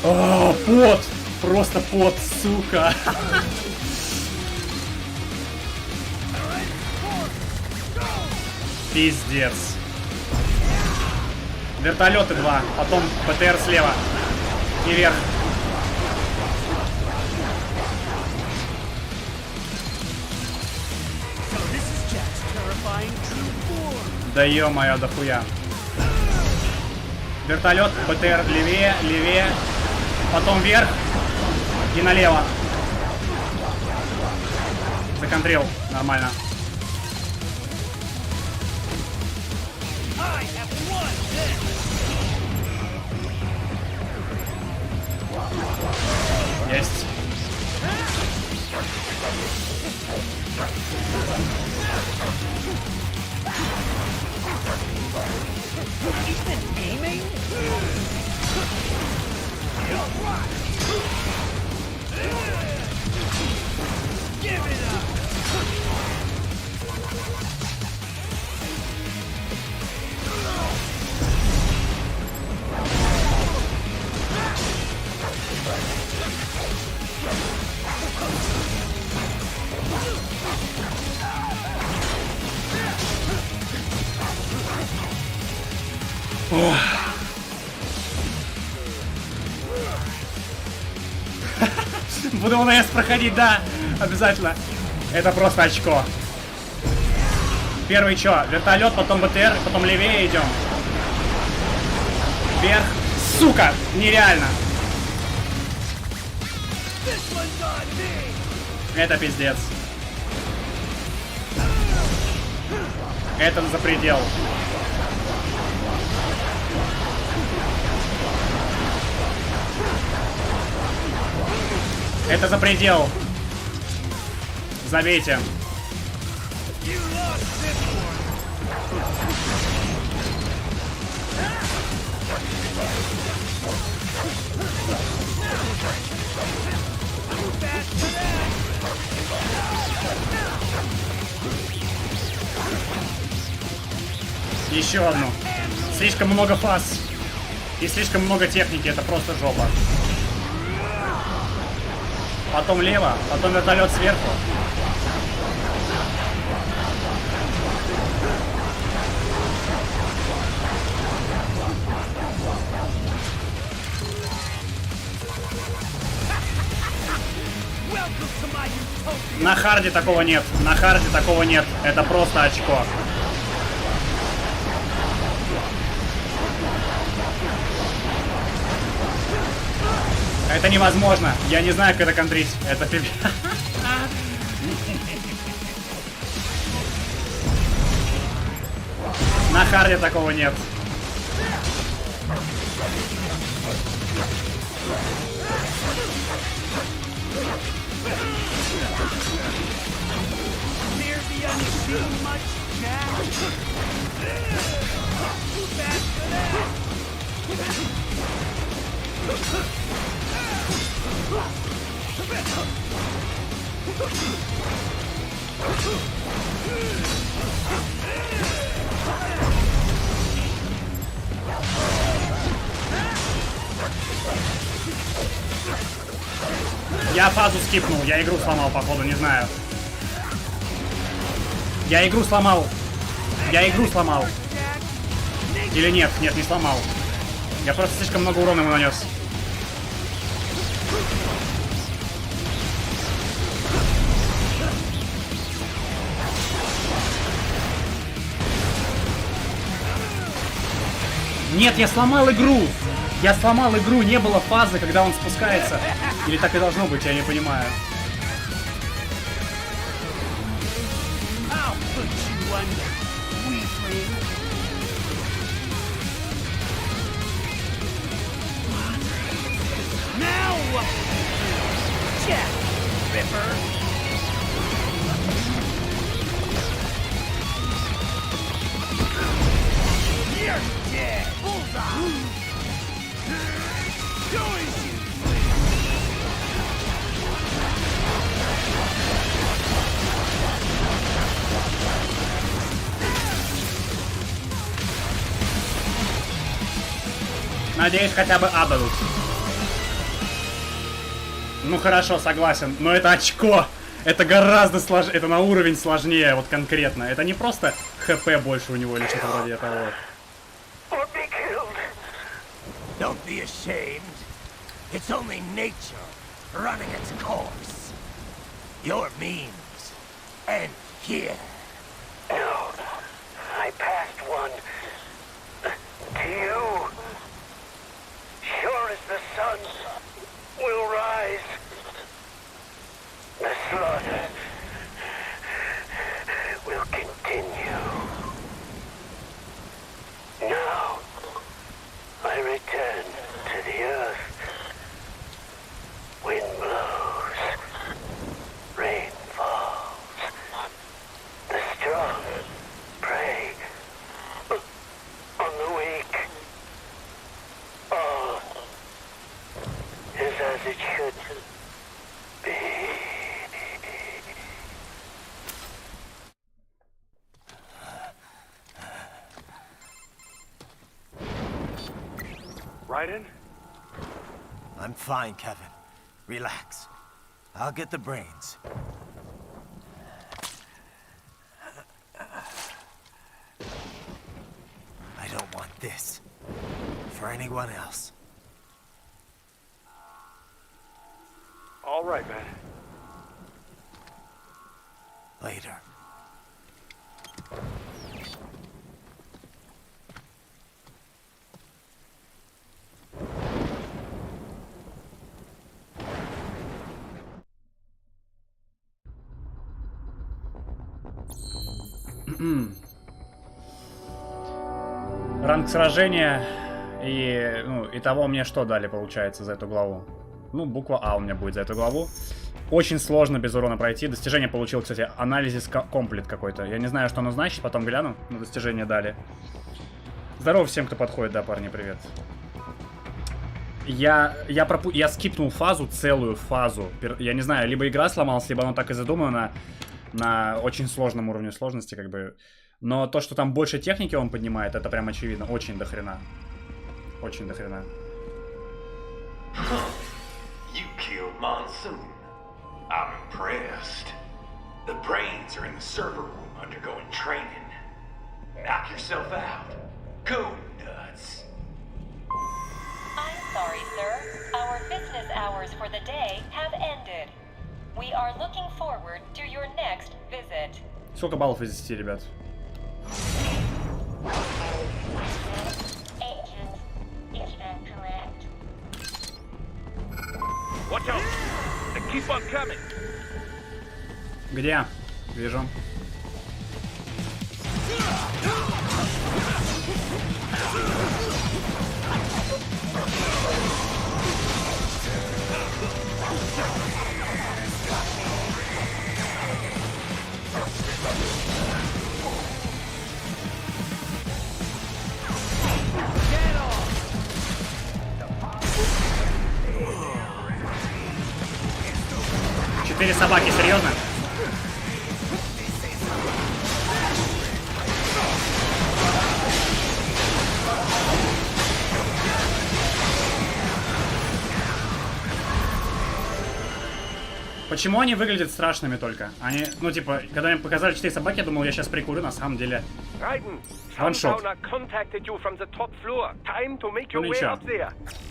О, пот. Просто пот, сука. Пиздец. Вертолеты 2, потом БТР слева и вверх. Да ё-моё, дохуя. Вертолет, БТР левее, левее, потом вверх и налево. Законтрил, нормально. Есть. Буду ОНС проходить, да, обязательно. Это просто очко. Первый чё? Вертолет, потом БТР, потом левее идем. Вверх. Сука, нереально. Это пиздец. Это за предел. Это за предел. Забейте. Еще одну. Слишком много фаз. И слишком много техники. Это просто жопа. Потом лево, потом вертолет сверху. На харде такого нет. На харде такого нет. Это просто очко. Это невозможно. Я не знаю, как это контрить. Это пипец. На харде такого нет. Я фазу скипнул, я игру сломал, походу, не знаю. Я игру сломал. Я игру сломал. Или нет? Нет, не сломал. Я просто слишком много урона ему нанес. Нет, я сломал игру! Я сломал игру, не было фазы, когда он спускается. Или так и должно быть, я не понимаю. Надеюсь, хотя бы А дадут. Ну хорошо, согласен. Но это очко. Это гораздо сложнее. Это на уровень сложнее, вот конкретно. Это не просто ХП больше у него или что-то вроде того. Don't be ashamed. It's only nature running its course. Your means end here. No, I passed one to you. Sure as the sun will rise, the slaughter will continue. Now, I return to the earth. Wind blows, rain falls. The strong prey on the weak. All is as it should be. Raiden? I'm fine, Kevin. Relax. I'll get the brains. I don't want this for anyone else. All right, man. Later. Ранг сражения и, ну, итого мне что дали, получается, за эту главу? Ну, буква А у меня будет за эту главу. Очень сложно без урона пройти. Достижение получил, кстати, анализис комплект какой-то. Я не знаю, что оно значит, потом гляну, но достижение дали. Здорово всем, кто подходит, да, парни, привет. Я скипнул фазу, целую фазу. Я не знаю, либо игра сломалась, либо оно так и задумано на очень сложном уровне сложности, как бы. Но то, что там больше техники он поднимает, это прям очевидно. Очень дохрена. Очень дохрена. You killed Monsoon. I'm impressed. The brains are in the server room undergoing training. Knock yourself out. Go nuts. I'm sorry, sir. Our business hours for the day have ended. We are looking forward to your next visit. Сколько баллов из 10, ребят? Watch out! They keep on coming. Где? Вижу. Четыре собаки, серьезно? Почему они выглядят страшными только? Они, ну типа, когда мне показали 4 собаки, я думал, я сейчас прикурю, на самом деле. Ваншот. Ну ничего.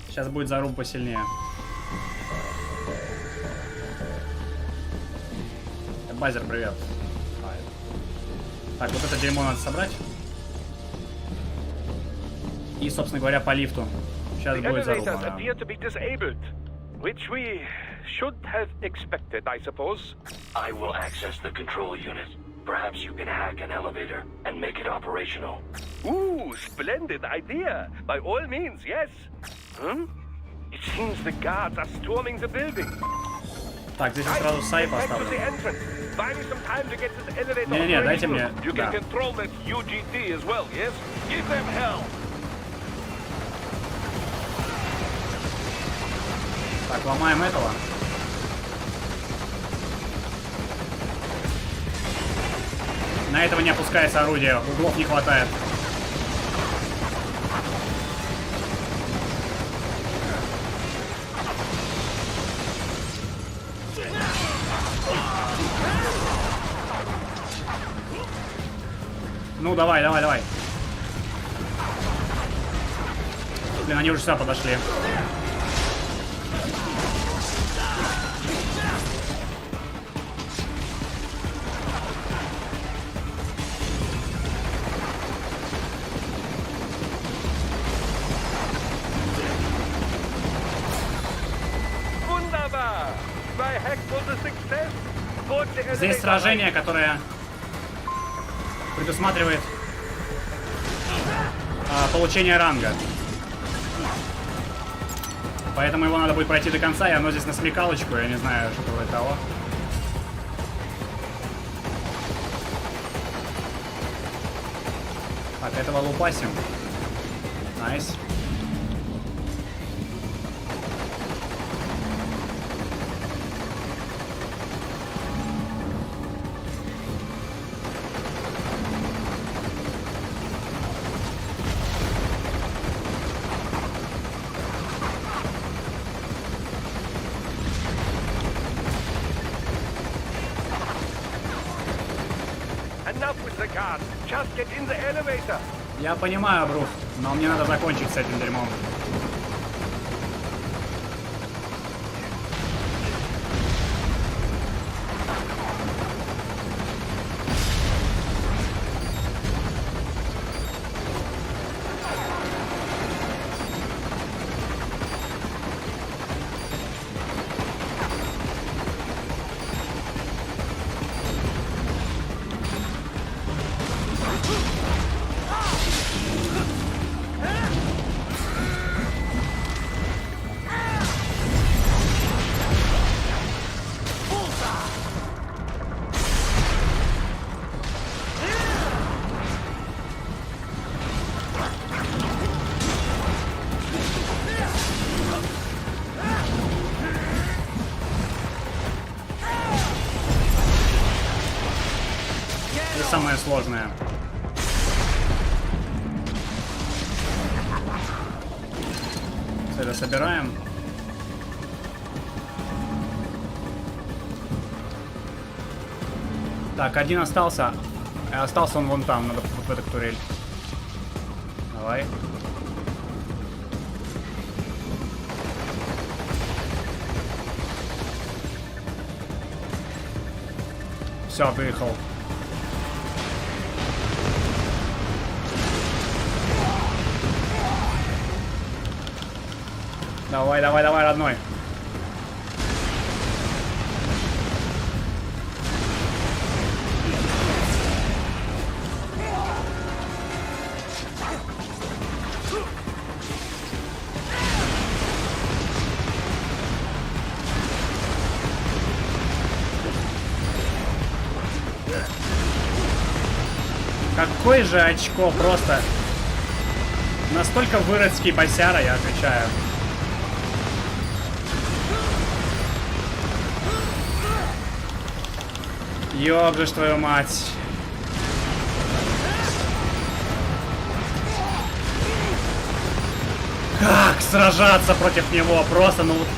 Сейчас будет заруб посильнее. Базер, привет. Так, вот это дерьмо надо собрать. И, собственно говоря, по лифту. Сейчас будет зарубка. Which we should have expected, I suppose. I will access the control unit. Perhaps you can hack an elevator and make it operational. Ooh, splendid idea. By all means, yes. It seems the guards are storming the building. Так, здесь я сразу сайп поставлю. Не-не-не, дайте мне. Да. Так, ломаем этого. На этого не опускается орудие, углов не хватает. Ну, давай, давай, давай. Блин, они уже сюда подошли. Здесь сражение, которое предусматривает получение ранга. Поэтому его надо будет пройти до конца, и оно здесь на смекалочку, я не знаю, что-то вроде того. Так, этого лупасим. Найс. Я понимаю, Брух, но мне надо закончить с этим дерьмом. Самое сложное. Все это собираем. Так, один остался. Остался он вон там, надо вот в эту турель. Давай. Все, выехал. Давай, давай, давай, родной. Какой же очко, просто настолько выродский босяра, я отвечаю. Ёб же ж твою мать. Как сражаться против него? Просто, ну вот.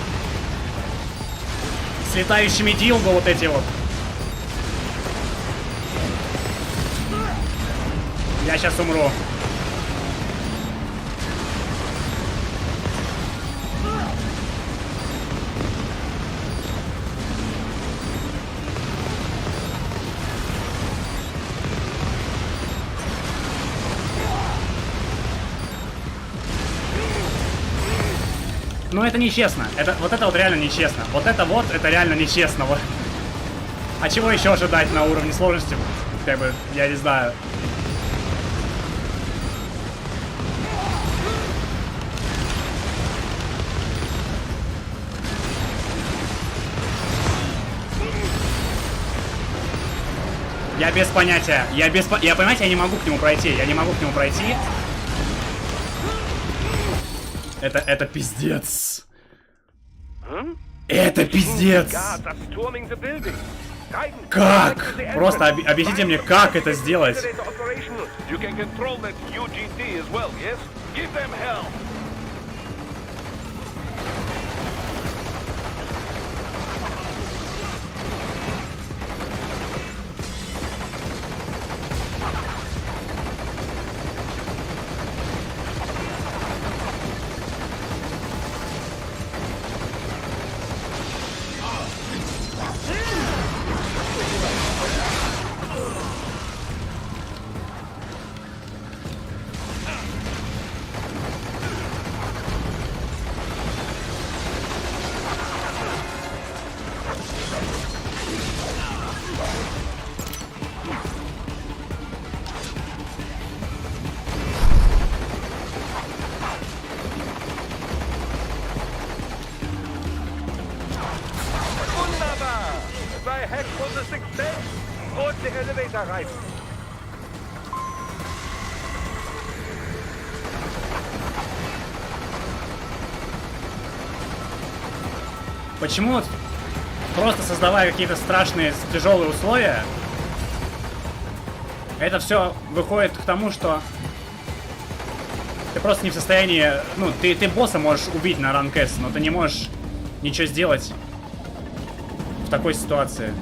С летающими дилдо вот эти вот. Я сейчас умру. ну это нечестно. Вот это вот реально нечестно. Вот, это реально нечестно. Вот. А чего еще ожидать на уровне сложности? Как бы, я не знаю. Я без понятия. Я, понимаете, я не могу к нему пройти. Это пиздец. Это пиздец. Как? Просто объясните мне, как это сделать. Почему вот просто создавая какие-то страшные, тяжелые условия, это все выходит к тому, что ты просто не в состоянии... Ну, ты босса можешь убить на ранг S, но ты не можешь ничего сделать в такой ситуации.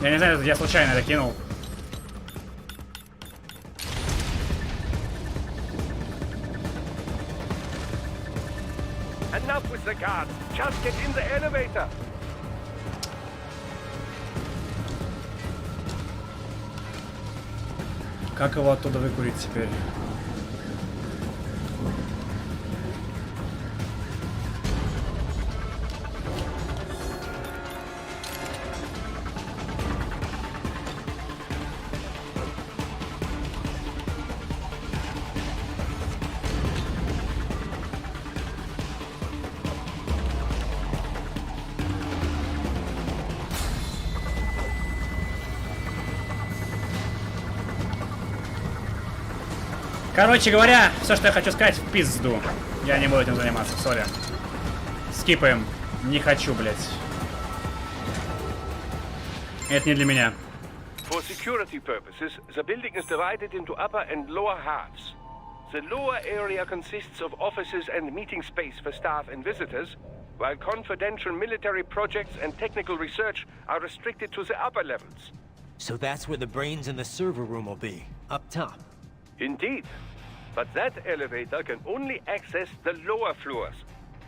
Я не знаю, я случайно это кинул. Enough with the guards. Just get in the elevator. Как его оттуда выкурить теперь? Короче говоря, все, что я хочу сказать, в пизду. Я не буду этим заниматься, сори. Скипаем. Не хочу, блять. Это не для меня. For security purposes, the building is divided into upper and lower halves. The lower area consists of offices and meeting space for staff and visitors, while confidential military projects and technical research are restricted to the upper levels. So that's where the brains in the server room will be, up top. Indeed. But that elevator can only access the lower floors.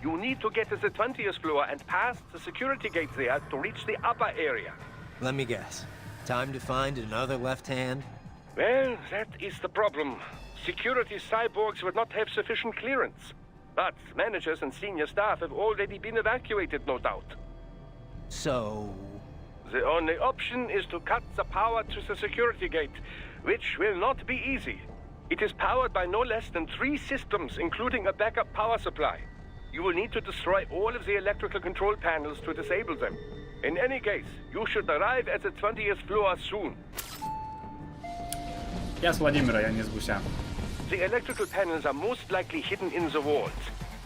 You need to get to the 20th floor and pass the security gate there to reach the upper area. Let me guess. Time to find another left hand? Well, that is the problem. Security cyborgs would not have sufficient clearance. But managers and senior staff have already been evacuated, no doubt. So... The only option is to cut the power to the security gate, which will not be easy. It is powered by no less than 3 systems, including a backup power supply. You will need to destroy all of the electrical control panels to disable them. In any case, you should arrive at the 20th floor soon. Я с Владимира, я не с Гуся. The electrical panels are most likely hidden in the walls.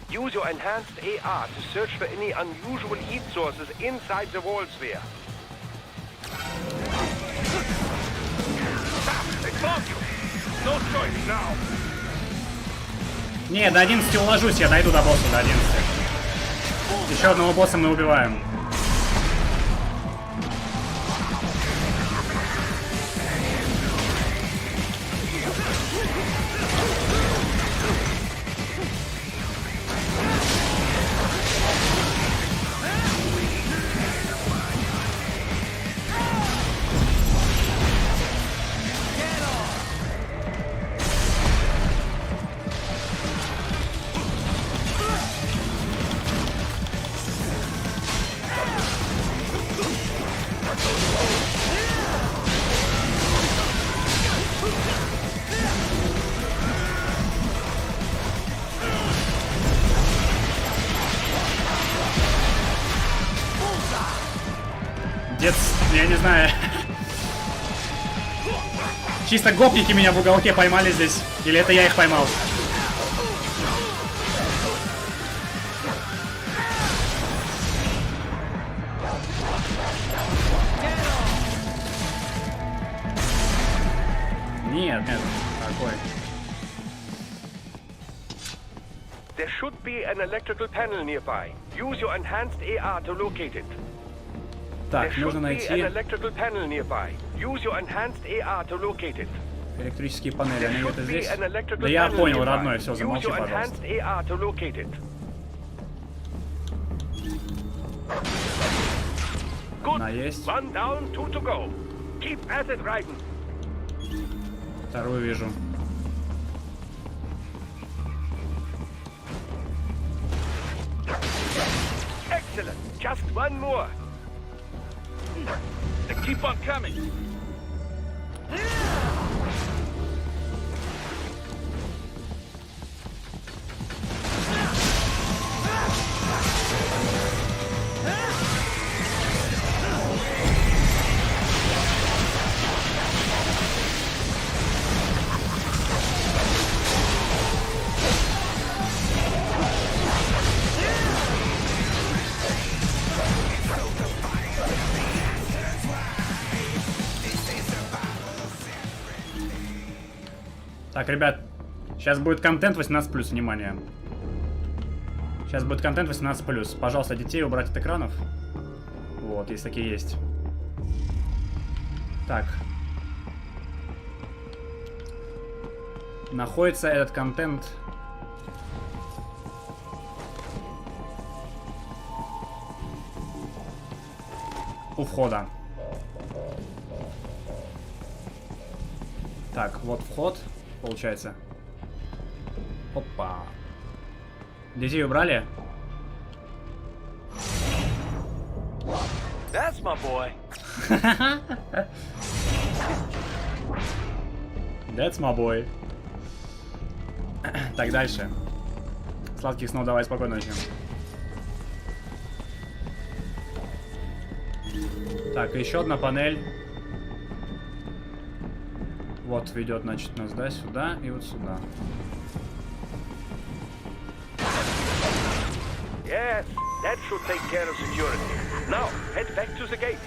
Use your enhanced AR to search for any unusual heat sources inside the walls there. They found you! No choice now! Не, до 11 уложусь, я дойду до босса до 11. Еще одного босса мы убиваем. Капец, я не знаю. Чисто гопники меня в уголке поймали здесь. Или это я их поймал? Нет, нет, такой. There should be an electrical panel nearby. Use your enhanced AR to locate it. Так, нужно найти электрические панели. Они где-то здесь. Да я понял, родной, все, замолчи, пожалуйста. Одна есть. Вторую вижу. Excellent. Just one more. Keep on coming. Так, ребят, сейчас будет контент 18+, внимание. Сейчас будет контент 18+. Пожалуйста, детей убрать от экранов. Вот, если такие есть. Так. Находится этот контент... у входа. Так, вот вход. Получается. Опа. Детей убрали? That's my boy. That's my boy. Так, дальше. Сладких снов, давай спокойно начнем. Так, еще одна панель. Вот ведет, значит, нас, да, сюда и вот сюда. Yes, that should take care of security. Now, head back to the gate.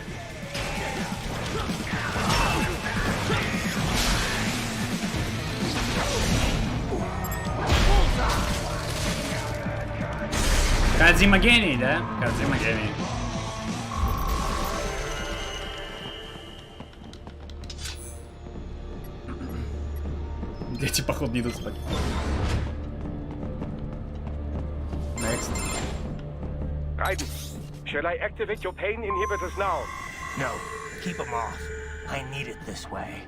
Кадзима гений, да? Кадзима гений. Дети, походу, не идут спать. Next. Raiden, shall I activate your pain inhibitors now? No, keep them off. I need it this way.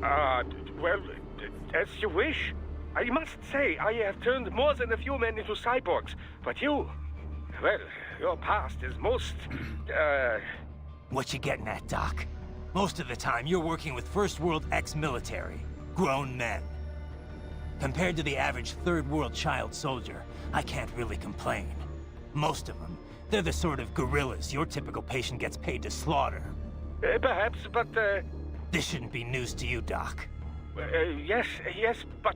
Well, as you wish. I must say, I have turned more than a few men into cyborgs, but you... Well, your past is most, What you getting at, Doc? Most of the time, you're working with First World ex-military. Grown men. Compared to the average Third World child soldier, I can't really complain. Most of them, they're the sort of guerrillas your typical patient gets paid to slaughter. Perhaps, but, This shouldn't be news to you, Doc. Yes, but,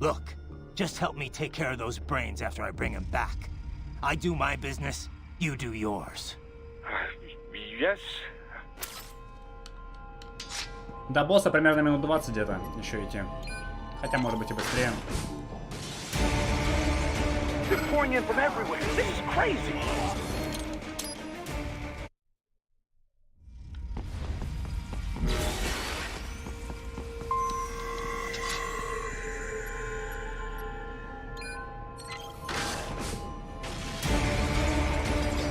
Look, just help me take care of those brains after I bring them back. I do my business, you do yours. Yes. До босса примерно минут 20 где-то еще идти. Хотя, может быть, и быстрее. They're pouring in from everywhere. This is crazy.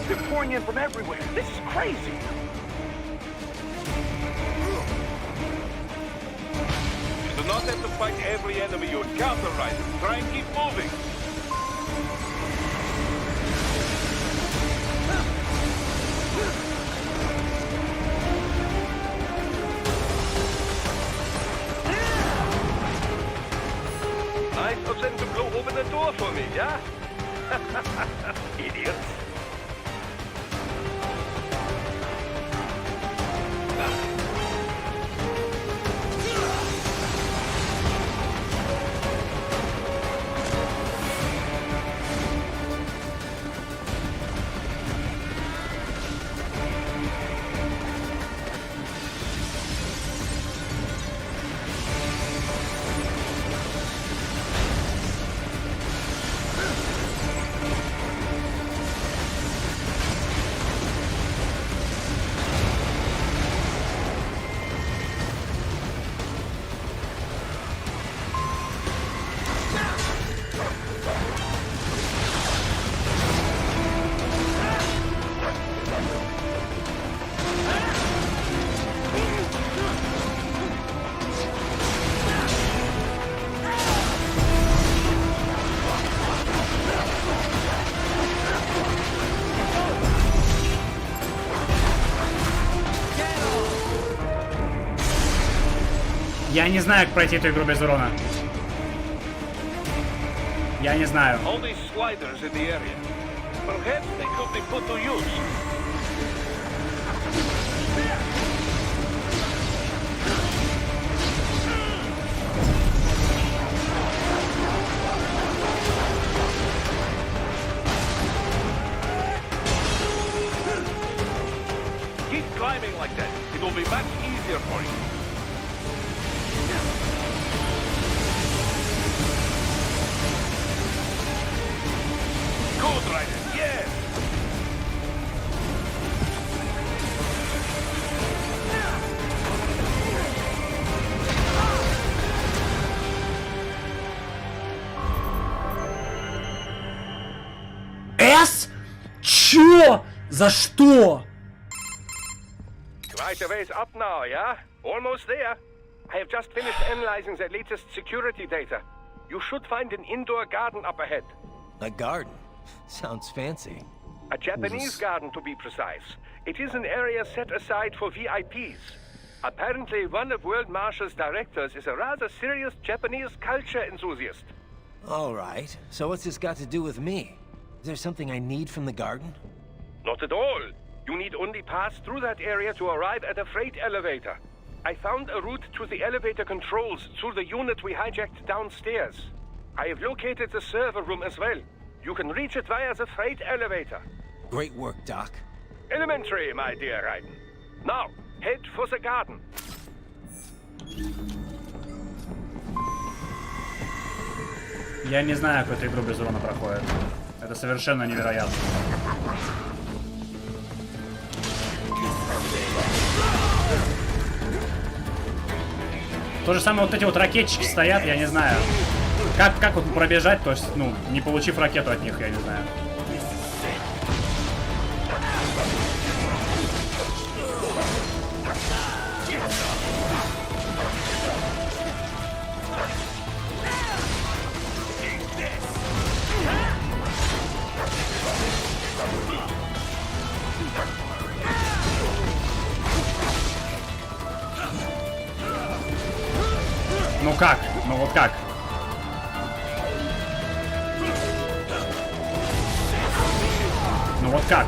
They're pouring in from everywhere. This is crazy. You do not have to fight every enemy you encounter, Raiden. Try and keep moving. Nice of them to blow open the door for me, yeah? Idiots. Я не знаю, как пройти эту игру без урона. Я не знаю. All these sliders in the area. Perhaps they could be put to use. Keep climbing like that. It will be much easier for you. Good, Ryder. Yes. С? Чё? За что? Right away's up now, yeah? Almost there. I have just finished analyzing the latest security data. You should find an indoor garden up ahead. A garden? Sounds fancy. A Japanese garden, to be precise. It is an area set aside for VIPs. Apparently, one of World Marshal's directors is a rather serious Japanese culture enthusiast. All right. So what's this got to do with me? Is there something I need from the garden? Not at all. You need only pass through that area to arrive at a freight elevator. I found a route to the elevator controls through the unit we hijacked downstairs. I have located the server room as well. You can reach it via the freight elevator. Great work, Doc. Elementary, my dear Raiden. Now, head for the garden. Я не знаю, как эту игру без урона проходит. Это совершенно невероятно. То же самое, вот эти вот ракетчики стоят, я не знаю. Как вот пробежать, то есть, ну, не получив ракету от них, я не знаю. Ну как? Ну вот как? Ну вот как?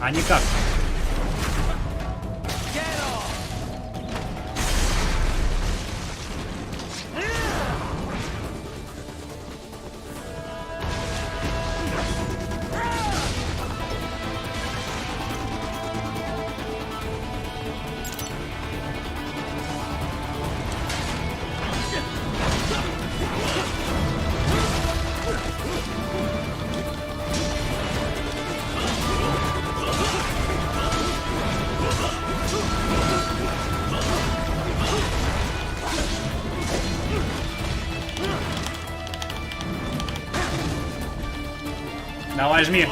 А никак. Давай, жми.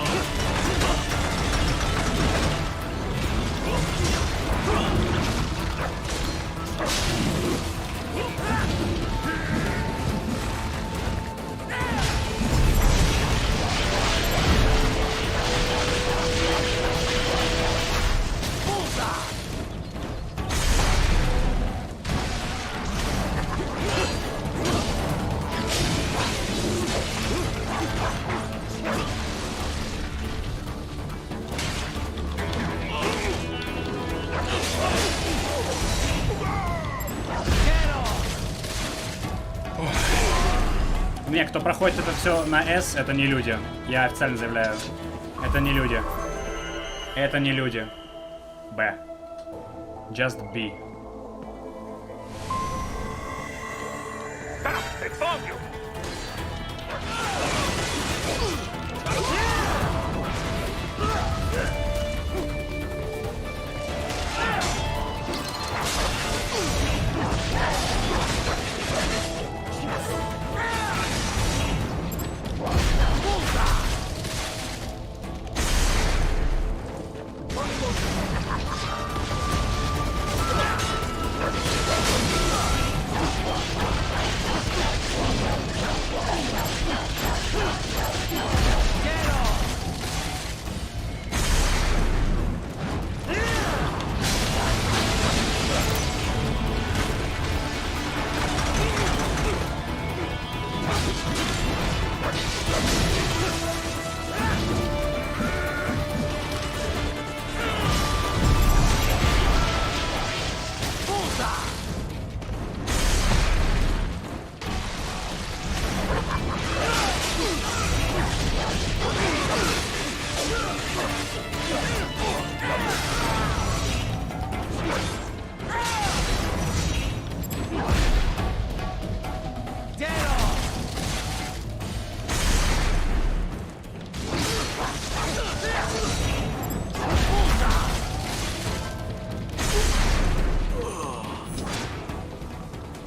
Не, кто проходит это все на S, это не люди. Я официально заявляю. Это не люди. Это не люди. Б. Just B.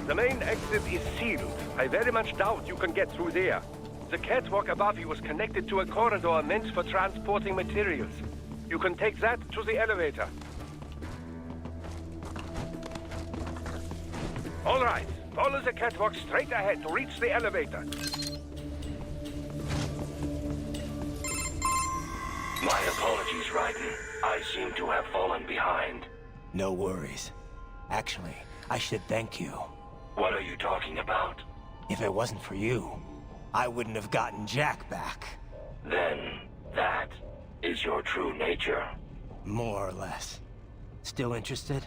The main exit is sealed. I very much doubt you can get through there. The catwalk above you is connected to a corridor meant for transporting materials. You can take that to the elevator. All right, follow the catwalk straight ahead to reach the elevator. My apologies, Raiden. I seem to have fallen behind. No worries. Actually, I should thank you. What are you talking about? If it wasn't for you, I wouldn't have gotten Jack back. Then, that is your true nature. More or less. Still interested?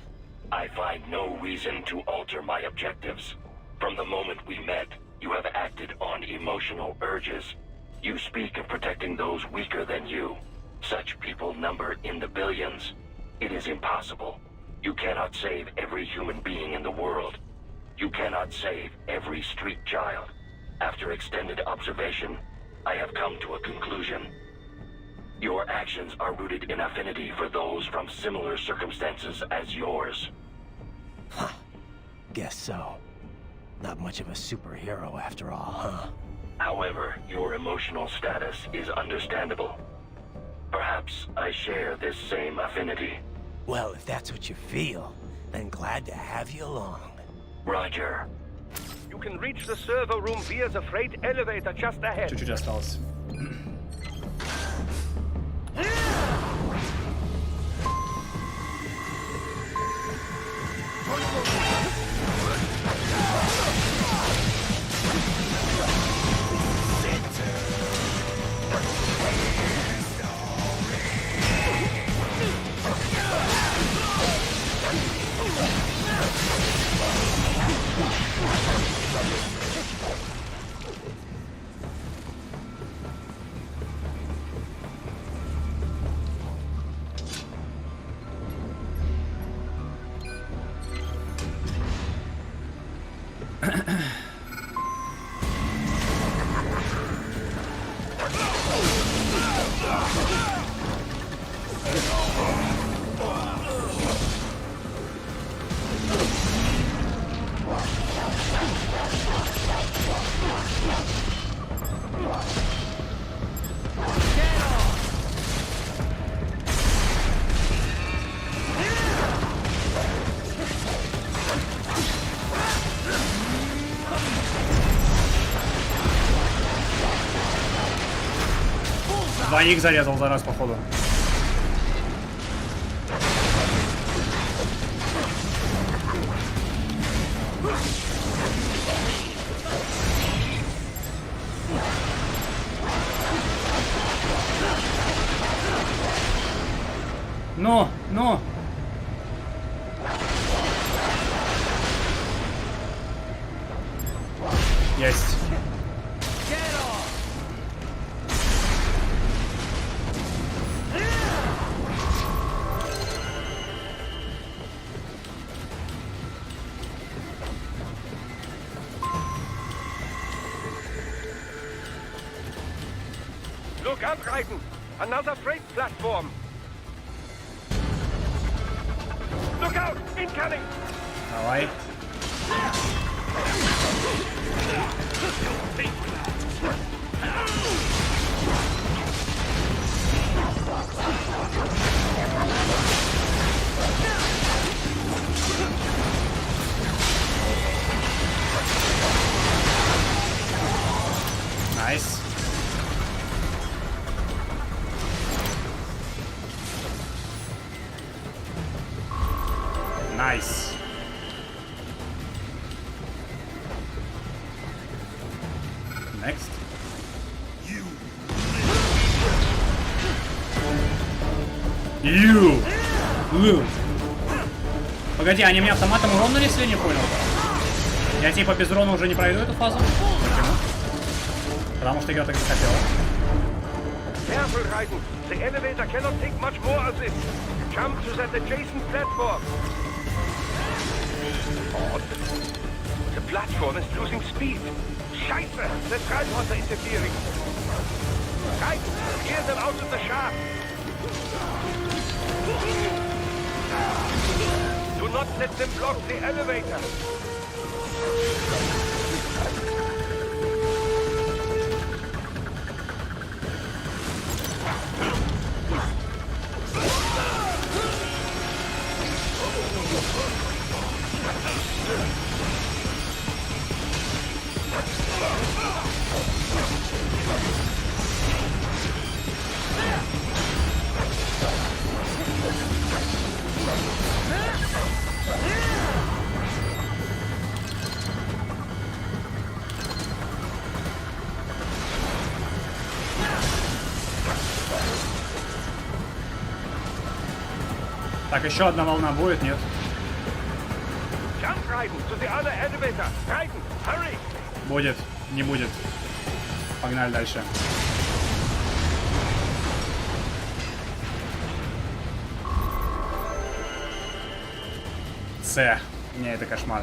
I find no reason to alter my objectives. From the moment we met, you have acted on emotional urges. You speak of protecting those weaker than you. Such people number in the billions. It is impossible. You cannot save every human being in the world. You cannot save every street child. After extended observation, I have come to a conclusion. Your actions are rooted in affinity for those from similar circumstances as yours. Huh. Guess so. Not much of a superhero after all, huh? However, your emotional status is understandable. Perhaps I share this same affinity. Well, if that's what you feel, then glad to have you along. Roger. You can reach the server room via the freight elevator just ahead. Чуть-чуть осталось. Двоих зарезал за раз, походу. Ну, ну. Есть. Look out, Raiden! Another freight platform! Look out! Incoming! Давай. Nice. Nice. Next. You. Погоди, они мне автоматом урон нанесли, я не понял. Я типа без урона уже не пройду эту фазу? Почему? Потому что я так захотел. Careful, Raiden. The elevator cannot take much more of this. Jump to that adjacent platform. Odd. The platform is losing speed. Scheiße! The transports are interfering. Right, clear them out of the shaft. Do not let them block the elevator. Так, еще одна волна будет, нет? Будет, не будет. Погнали дальше. С. Не, это кошмар.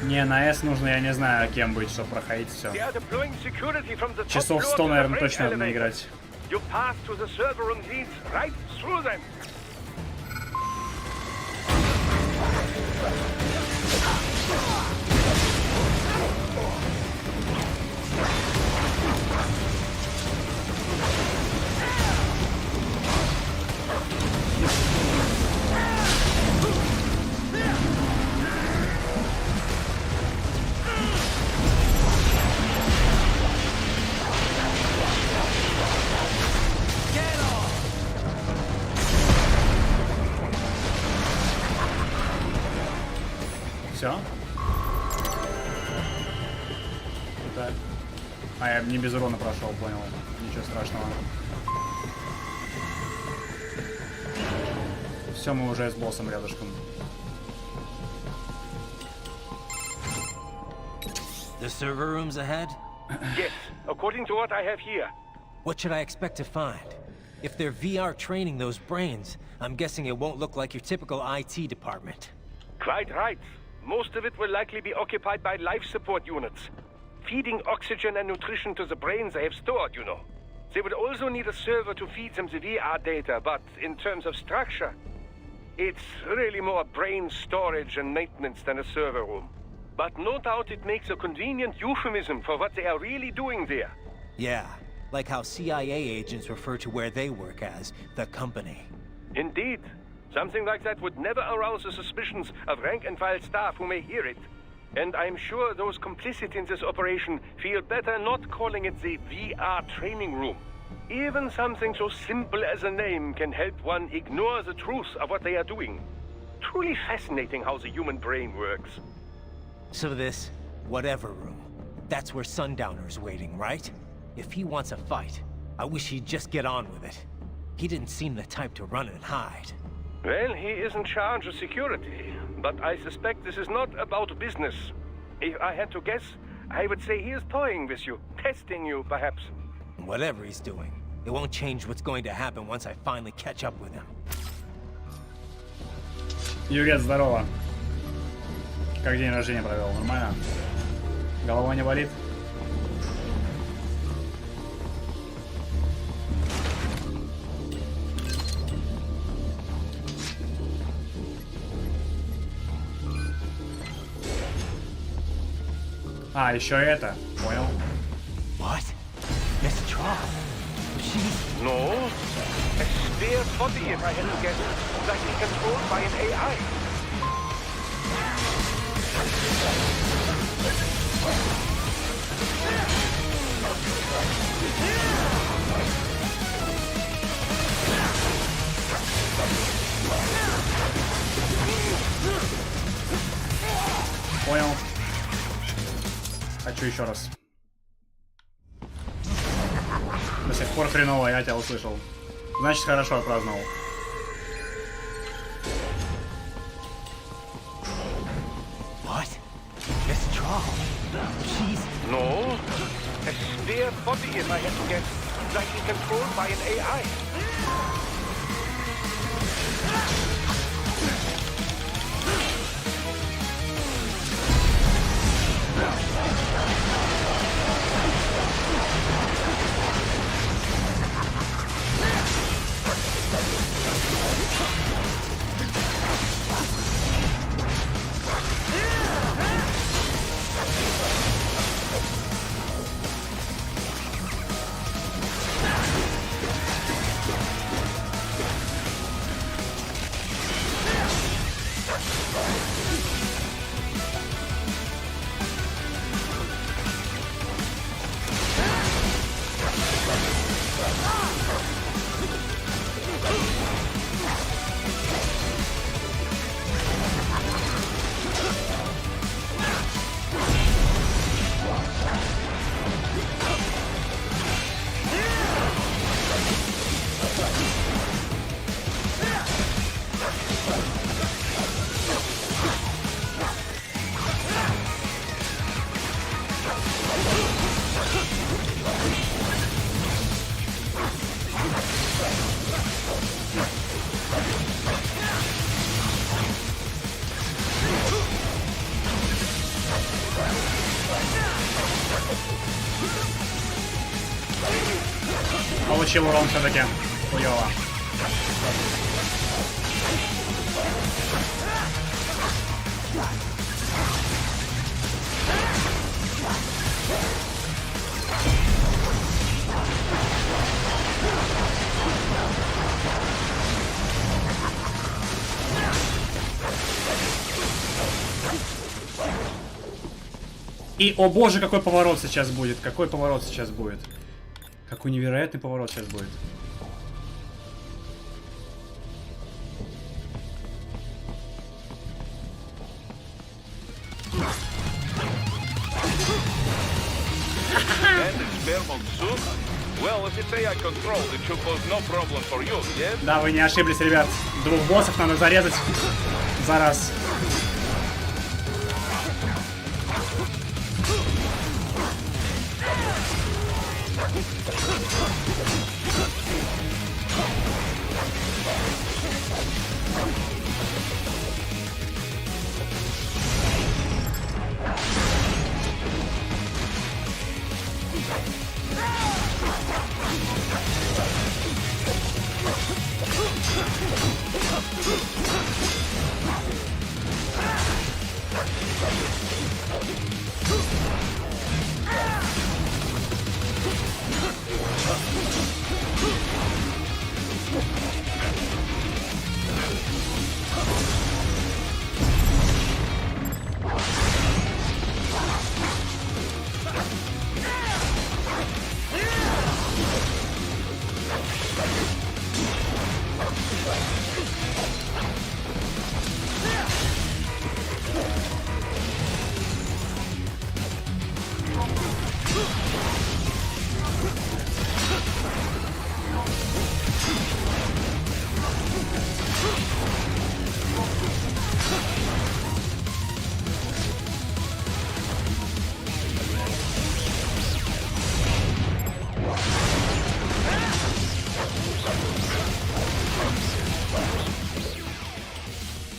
Не, на S нужно, я не знаю, кем быть, чтобы проходить все. Часов 100, наверное, точно надо наиграть. Все? Это... А, я не без урона прошел, понял. Ничего страшного. Все, мы уже с боссом рядышком. The server rooms ahead? Yes, according to what I have here. What should I expect to find? If they're VR training those brains, I'm guessing it won't look like your typical IT department. Quite right. Most of it will likely be occupied by life support units. Feeding oxygen and nutrition to the brains they have stored, you know. They would also need a server to feed them the VR data, but in terms of structure, it's really more brain storage and maintenance than a server room. But no doubt it makes a convenient euphemism for what they are really doing there. Yeah, like how CIA agents refer to where they work as the company. Indeed. Something like that would never arouse the suspicions of rank-and-file staff who may hear it. And I'm sure those complicit in this operation feel better not calling it the VR training room. Even something so simple as a name can help one ignore the truth of what they are doing. Truly fascinating how the human brain works. So this, whatever room, that's where Sundowner's waiting, right? If he wants a fight, I wish he'd just get on with it. He didn't seem the type to run and hide. Well, he is in charge of security, but I suspect this is not about business. If I had to guess, I would say he is toying with you, testing you, perhaps. Whatever he's doing, it won't change what's going to happen once I finally catch up with him. Юрец, здорово. Как день рождения провел? Нормально? Голова не болит? А, еще это. Понял. What? Miss Troll? She's... No. A spare body, if I had to guess. Likely controlled by an AI. Понял. Хочу еще раз. До сих пор хреново, я тебя услышал. Значит, хорошо отпраздновал. What? Miss Troll? She's... No. A spare body, if I had to guess, likely controlled by an AI. Получил урон все-таки. Хуёво. И, о боже, какой поворот сейчас будет. Какой поворот сейчас будет. Какой невероятный поворот сейчас будет. Да, вы не ошиблись, ребят. Двух боссов надо зарезать за раз.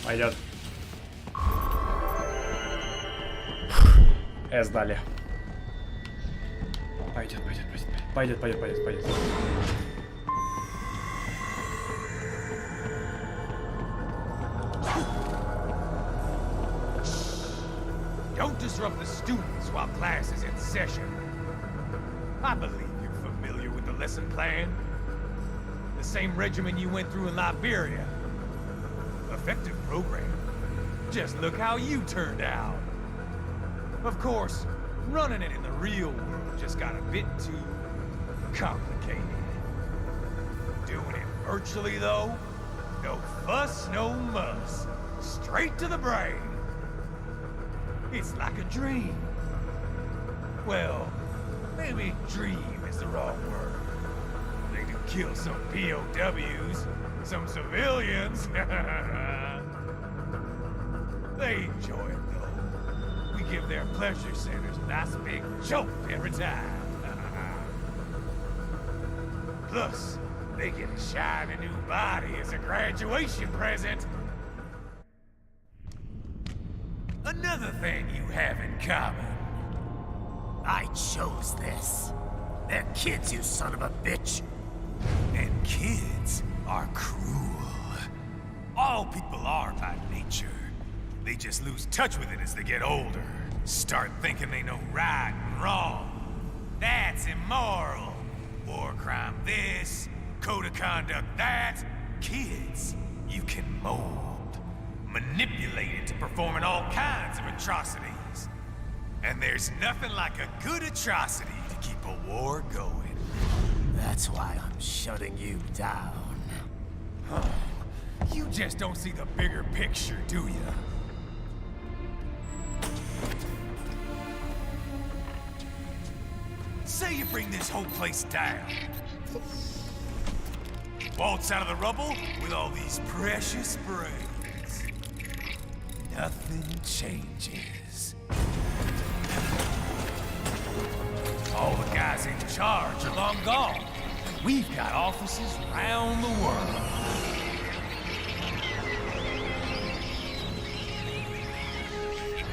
Пойдет. С дали. Пойдет. Don't disrupt the students while class is in session. I believe you're familiar with the lesson plan. The same regimen you went through in Liberia. Effective program. Just look how you turned out. Of course, running it in the real world just got a bit too complicated. Doing it virtually, though, no fuss, no muss. Straight to the brain. It's like a dream. Well, maybe dream is the wrong word. They do kill some POWs, some civilians. They enjoy it, though. We give their pleasure centers a nice big jolt every time. Plus, they get a shiny new body as a graduation present. Another thing you have in common. I chose this. They're kids, you son of a bitch. And kids are cruel. All people are by nature. They just lose touch with it as they get older. Start thinking they know right and wrong. That's immoral. War crime this, code of conduct that. Kids, you can mold, manipulate into performing all kinds of atrocities. And there's nothing like a good atrocity to keep a war going. That's why I'm shutting you down. You just don't see the bigger picture, do you? Say you bring this whole place down. Waltz out of the rubble with all these precious brains. Nothing changes. All the guys in charge are long gone. We've got offices around the world.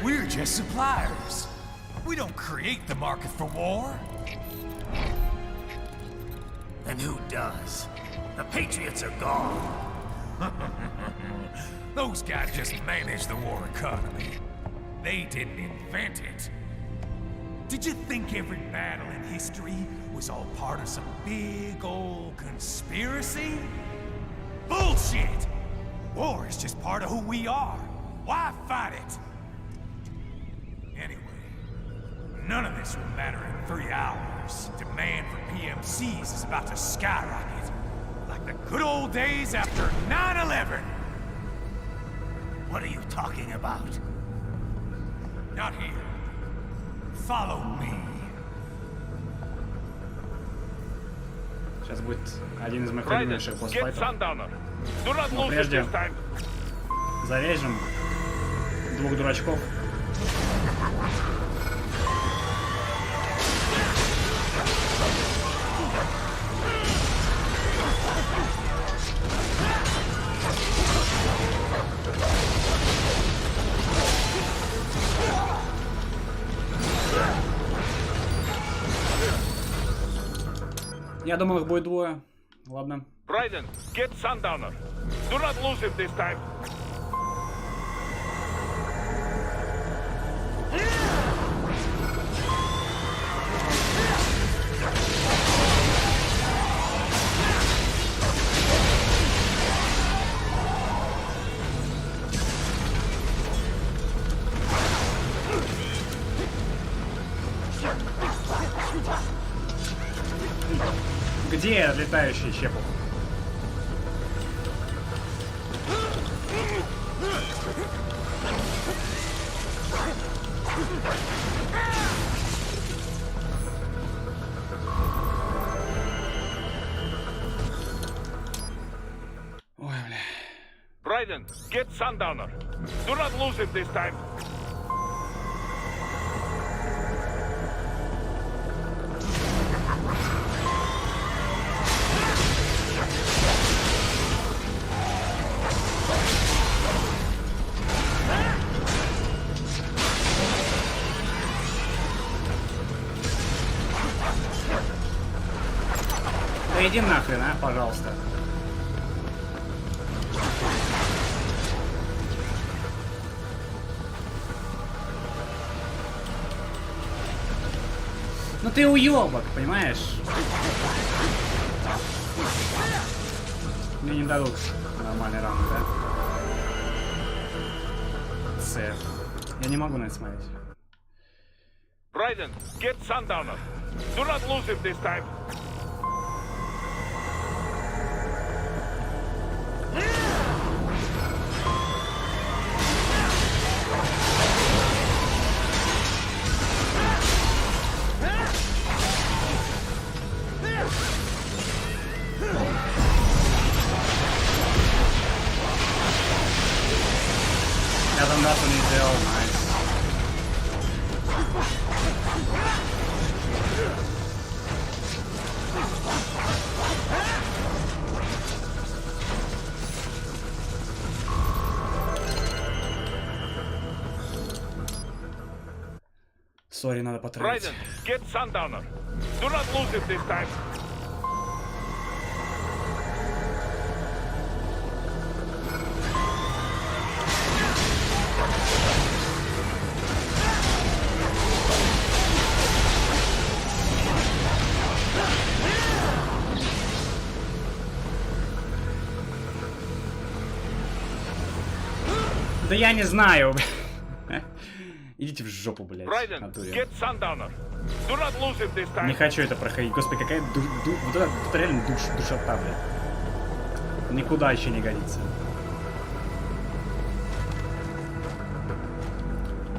We're just suppliers. We don't create the market for war. And who does? The Patriots are gone. Those guys just manage the war economy. They didn't invent it. Did you think every battle in history was all part of some big old conspiracy? Bullshit! War is just part of who we are. Why fight it? Anyway, none of this will matter in 3 hours. Demand for PMCs is about to skyrocket. Like the good old days after 9/11. What are you talking about? Not here. Follow me. Сейчас будет один из моих любимейших босс-файтов. Но прежде зарежем двух дурачков. Я думал, их будет двое. Ладно. Raiden, get Sundowner. Do not lose him this time. Где летающий щепок? Ой, бля. Raiden, get Sundowner. Do not lose him this time. Да иди нахрен, а, пожалуйста. Ну ты уёбок, понимаешь? Мне не дадут нормальный раунд, да? Сэф. Я не могу на это смотреть. Raiden, get Sundowner. Do not lose him this time. Я там дату не сделал, найс. Сори, надо потратить. Raiden, get Sundowner. Do not lose it this time. Да я не знаю. Идите в жопу, блядь. Не хочу это проходить. Господи, какая вот это реально душота, блядь. Никуда еще не годится.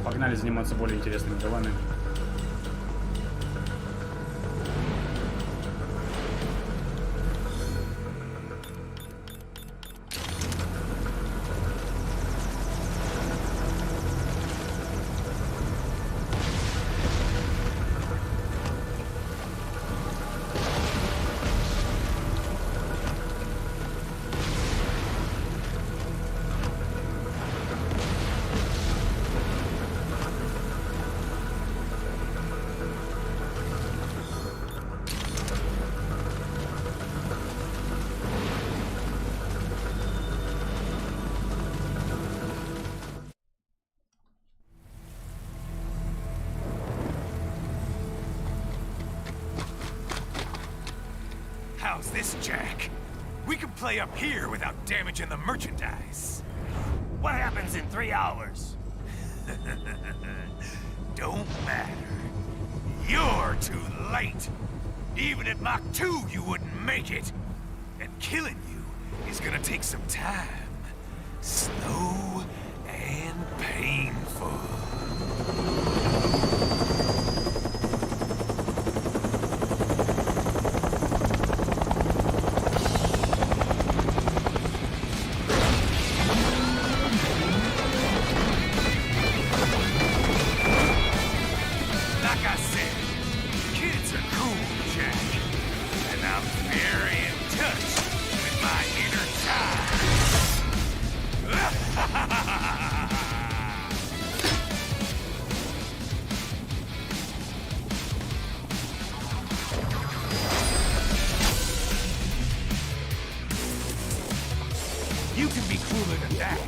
Погнали заниматься более интересными делами. How's this, Jack? We can play up here without damaging the merchandise. What happens in 3 hours? Don't matter. You're too late. Even at Mach 2, you wouldn't make it. And killing you is gonna take some time. Slow and painful. You can be cooler than that,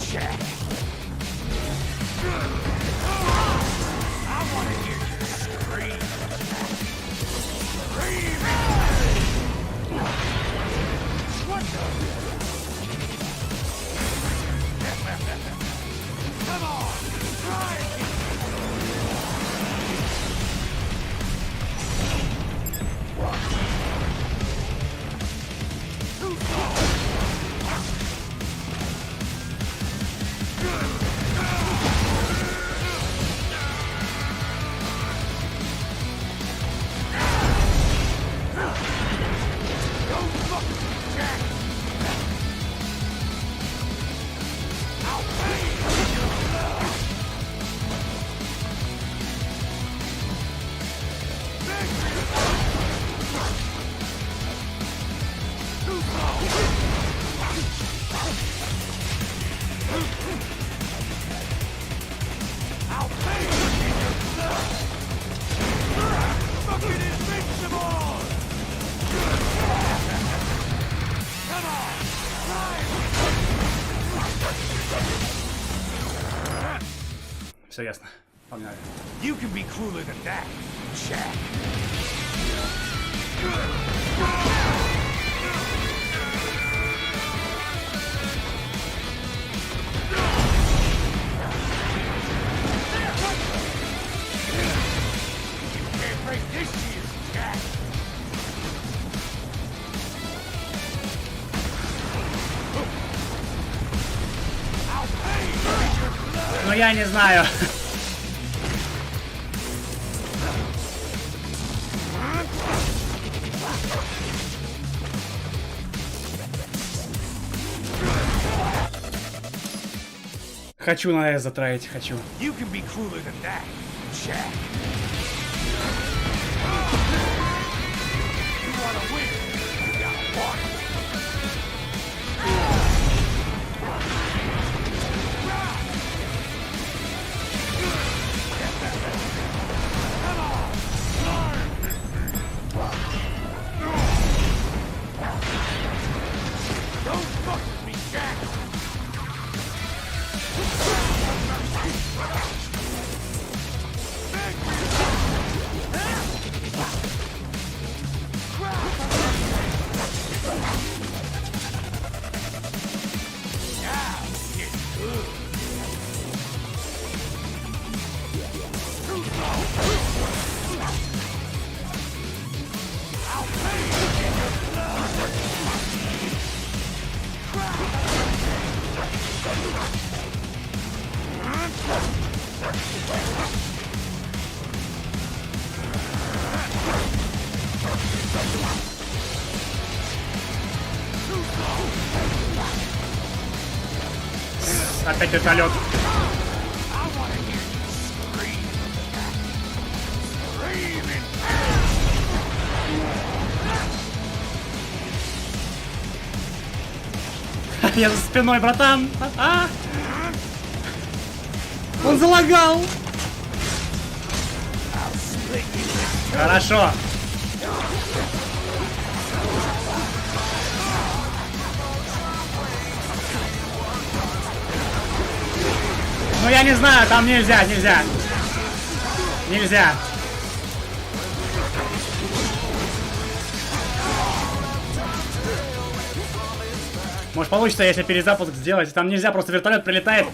Jack. I want to hear you scream. Scream! What the? Come on, try it! Все ясно. Погнали. You can be cooler than that, Jack. You can't break this shield, Jack. I'll pay with your blood. Ну я не знаю. Хочу на S затратить, хочу. You can be cooler than that, Jack. You wanna win? You gotta want it. опять вертолет. Я за спиной, братан. Он залагал. Хорошо. Ну я не знаю, там нельзя. Нельзя. Может получится, если перезапуск сделать. Там нельзя, просто вертолет прилетает.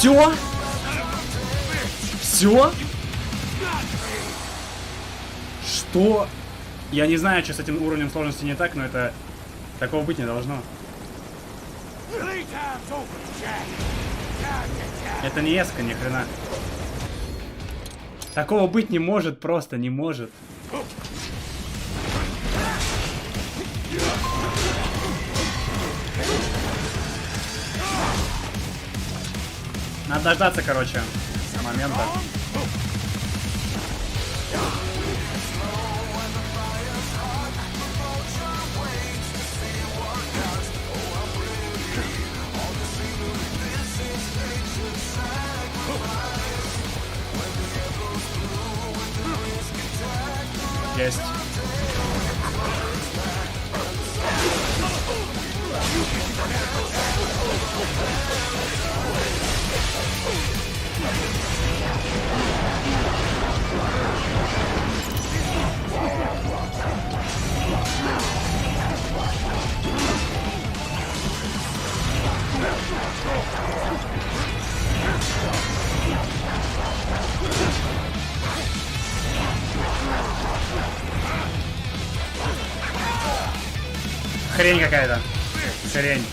Все? Все? Что? Я не знаю, что с этим уровнем сложности не так, но это... Такого быть не должно. Это не эска, ни хрена. Такого быть не может, просто не может. Надо дождаться, короче, момента. Есть. Хрень какая-то. Хрень.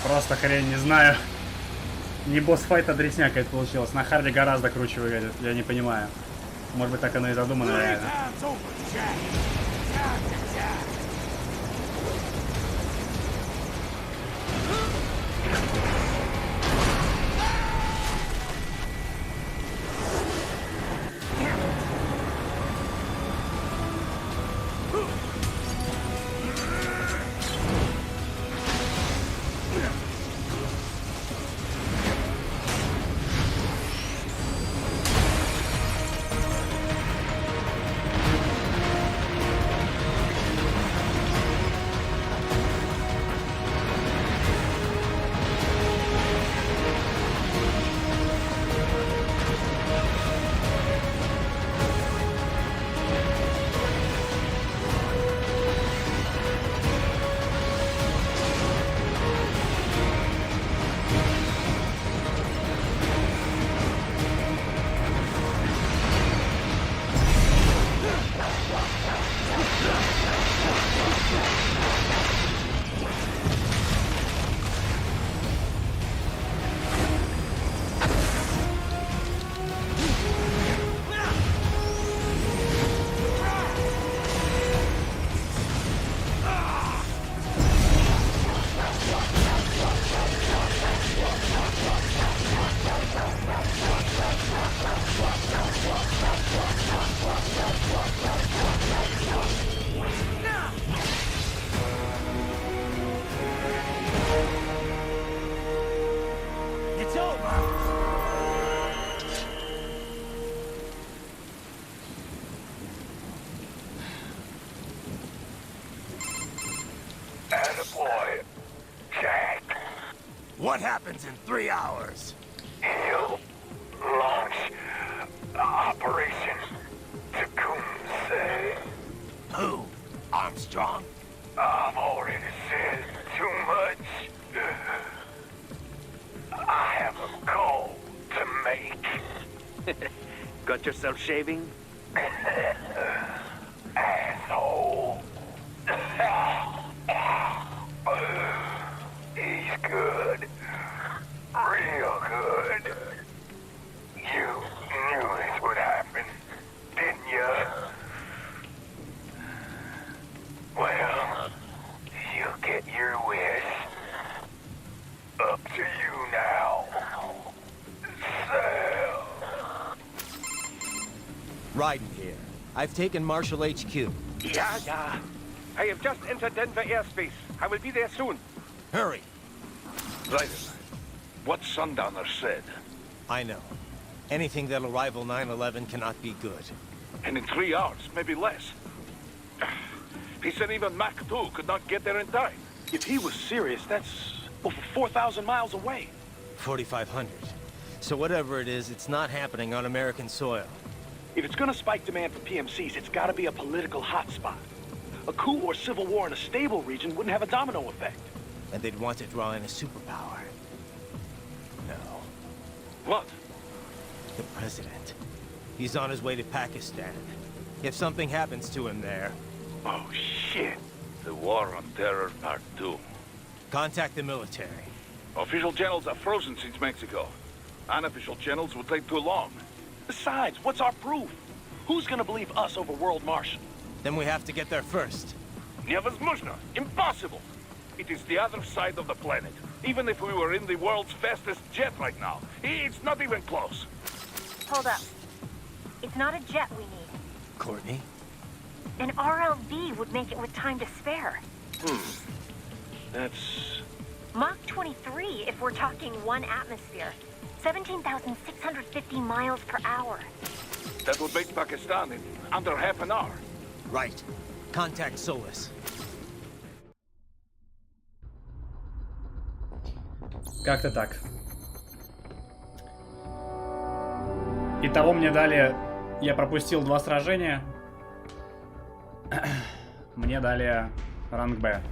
Просто хрень, не знаю. Не босс-файт, а дресня какая-то получилась. На харде гораздо круче выглядит, я не понимаю. Может быть, так оно и задумано, реально. What happens in 3 hours? He'll launch Operation Tecumseh. Who? Armstrong? I've already said too much. I have a call to make. Got yourself shaving? Asshole. He's good. Real good. You knew this would happen, didn't you? Well, you'll get your wish. Up to you now. Sam. Riding here. I've taken Marshall HQ. Yeah. I have just entered Denver airspace. I will be there soon. Hurry. Right. What Sundowner said. I know. Anything that'll rival 9/11 cannot be good. And in 3 hours, maybe less. He said even Mach 2 could not get there in time. If he was serious, that's over 4,000 miles away. 4,500. So whatever it is, it's not happening on American soil. If it's gonna spike demand for PMCs, it's gotta be a political hotspot. A coup or civil war in a stable region wouldn't have a domino effect. And they'd want to draw in a superpower. No. What? The president. He's on his way to Pakistan. If something happens to him there... Oh, shit. The War on Terror Part 2. Contact the military. Official channels are frozen since Mexico. Unofficial channels will take too long. Besides, what's our proof? Who's gonna believe us over World Marshal? Then we have to get there first. Невозможно. Impossible. It is the other side of the planet. Even if we were in the world's fastest jet right now, it's not even close. Hold up. It's not a jet we need. Courtney? An RLV would make it with time to spare. That's... Mach 23 if we're talking 1 atmosphere. 17,650 miles per hour. That would make Pakistan in under half an hour. Right. Contact Solus. Как-то так. Итого мне дали... Я пропустил 2 сражения. Мне дали ранг Б.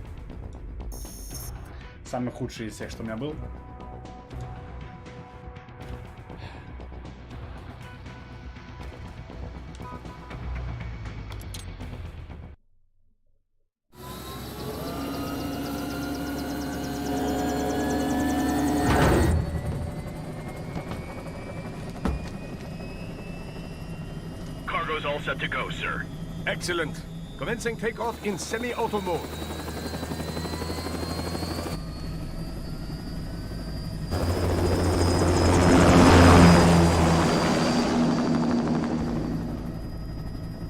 Самый худший из всех, что у меня был. Cargo's all set to go, sir. Excellent. Commencing takeoff in semi-auto mode.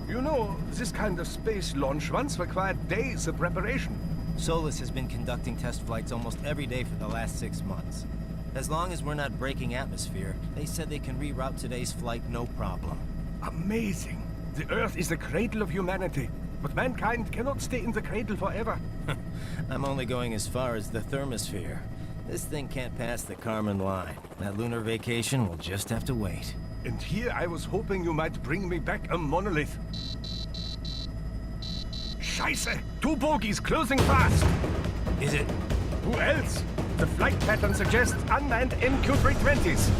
You know, this kind of space launch once required days of preparation. Solus has been conducting test flights almost every day for the last 6 months. As long as we're not breaking atmosphere, they said they can reroute today's flight no problem. Amazing. The Earth is the cradle of humanity, but mankind cannot stay in the cradle forever. I'm only going as far as the thermosphere. This thing can't pass the Kármán line. That lunar vacation will just have to wait. And here I was hoping you might bring me back a monolith. Scheiße! 2 bogies closing fast! Is it? Who else? The flight pattern suggests unmanned MQ-320s.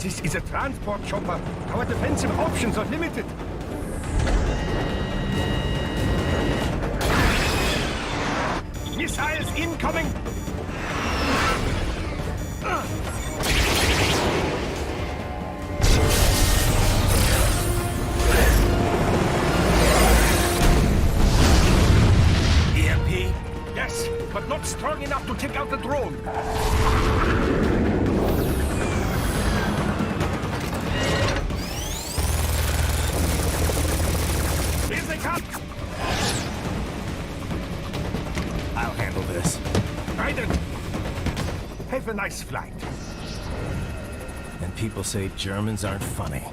This is a transport chopper. Our defensive options are limited. Missiles incoming! EMP? Yes, but not strong enough to take out the drone. I'll handle this. Raiden! Have a nice flight. And people say Germans aren't funny.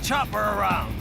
chopper around.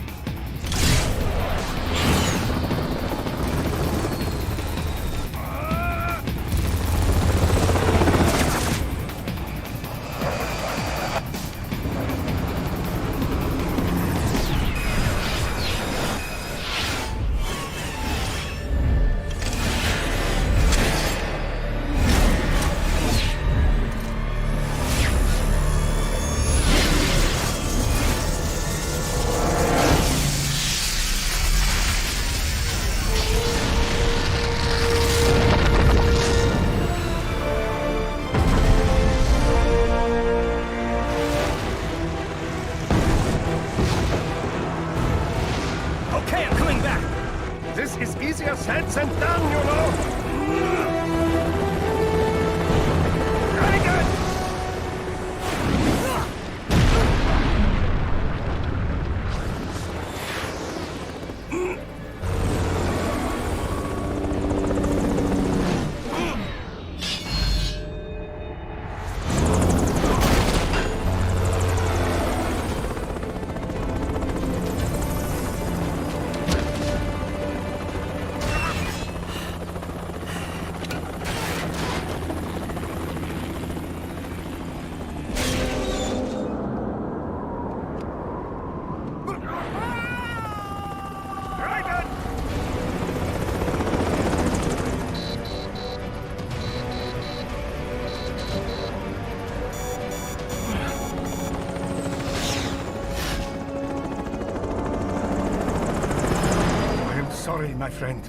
My friend,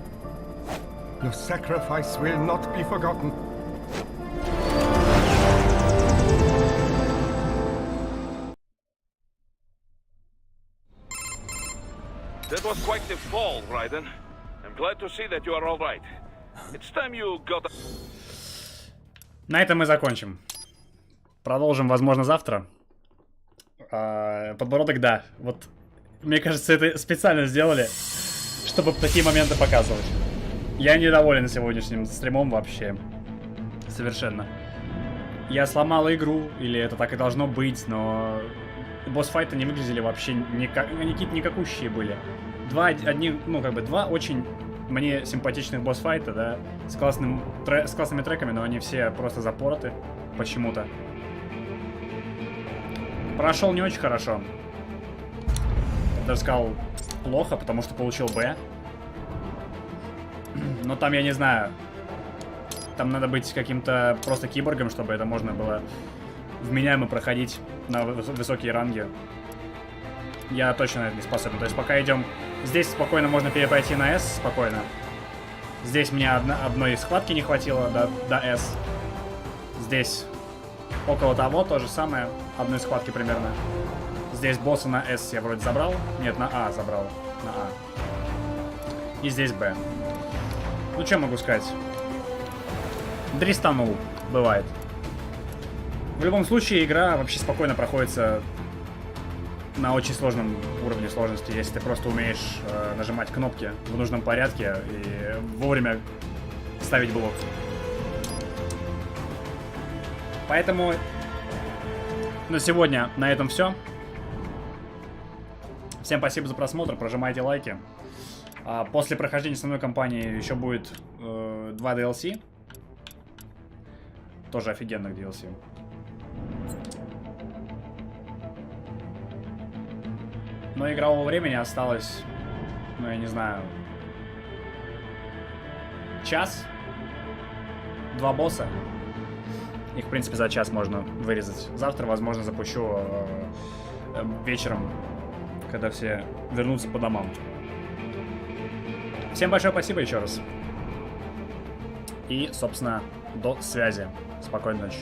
your sacrifice will not be forgotten. That was quite the fall, Raiden. I'm glad to see that you are all right. It's time you got. На этом мы закончим. Продолжим, возможно, завтра. Подбородок, да. Вот, мне кажется, это специально сделали, чтобы такие моменты показывать. Я недоволен сегодняшним стримом вообще. Совершенно. Я сломал игру, или это так и должно быть, но босс-файты не выглядели вообще никакущие были. Два очень мне симпатичных босс-файта, да, с классными треками, но они все просто запороты почему-то. Прошел не очень хорошо. Я даже сказал плохо, потому что получил Б. Но там, я не знаю, там надо быть каким-то просто киборгом, чтобы это можно было вменяемо проходить на высокие ранги. Я точно на это не способен. То есть пока идем... Здесь спокойно можно перепройти на С, спокойно. Здесь мне одной схватки не хватило до С. Здесь около того, то же самое, одной схватки примерно. Здесь босса на С я вроде забрал. Нет, на А забрал. На А. И здесь Б. Ну, что могу сказать? Дристанул. Бывает. В любом случае, игра вообще спокойно проходится на очень сложном уровне сложности, если ты просто умеешь нажимать кнопки в нужном порядке и вовремя ставить блок. Поэтому на сегодня на этом все. Всем спасибо за просмотр, прожимайте лайки. После прохождения основной кампании еще будет 2 DLC. Тоже офигенных DLC. Но игрового времени осталось, ну я не знаю, час. 2 босса. Их, в принципе, за час можно вырезать. Завтра, возможно, запущу вечером, когда все вернутся по домам. Всем большое спасибо еще раз. И, собственно, до связи. Спокойной ночи.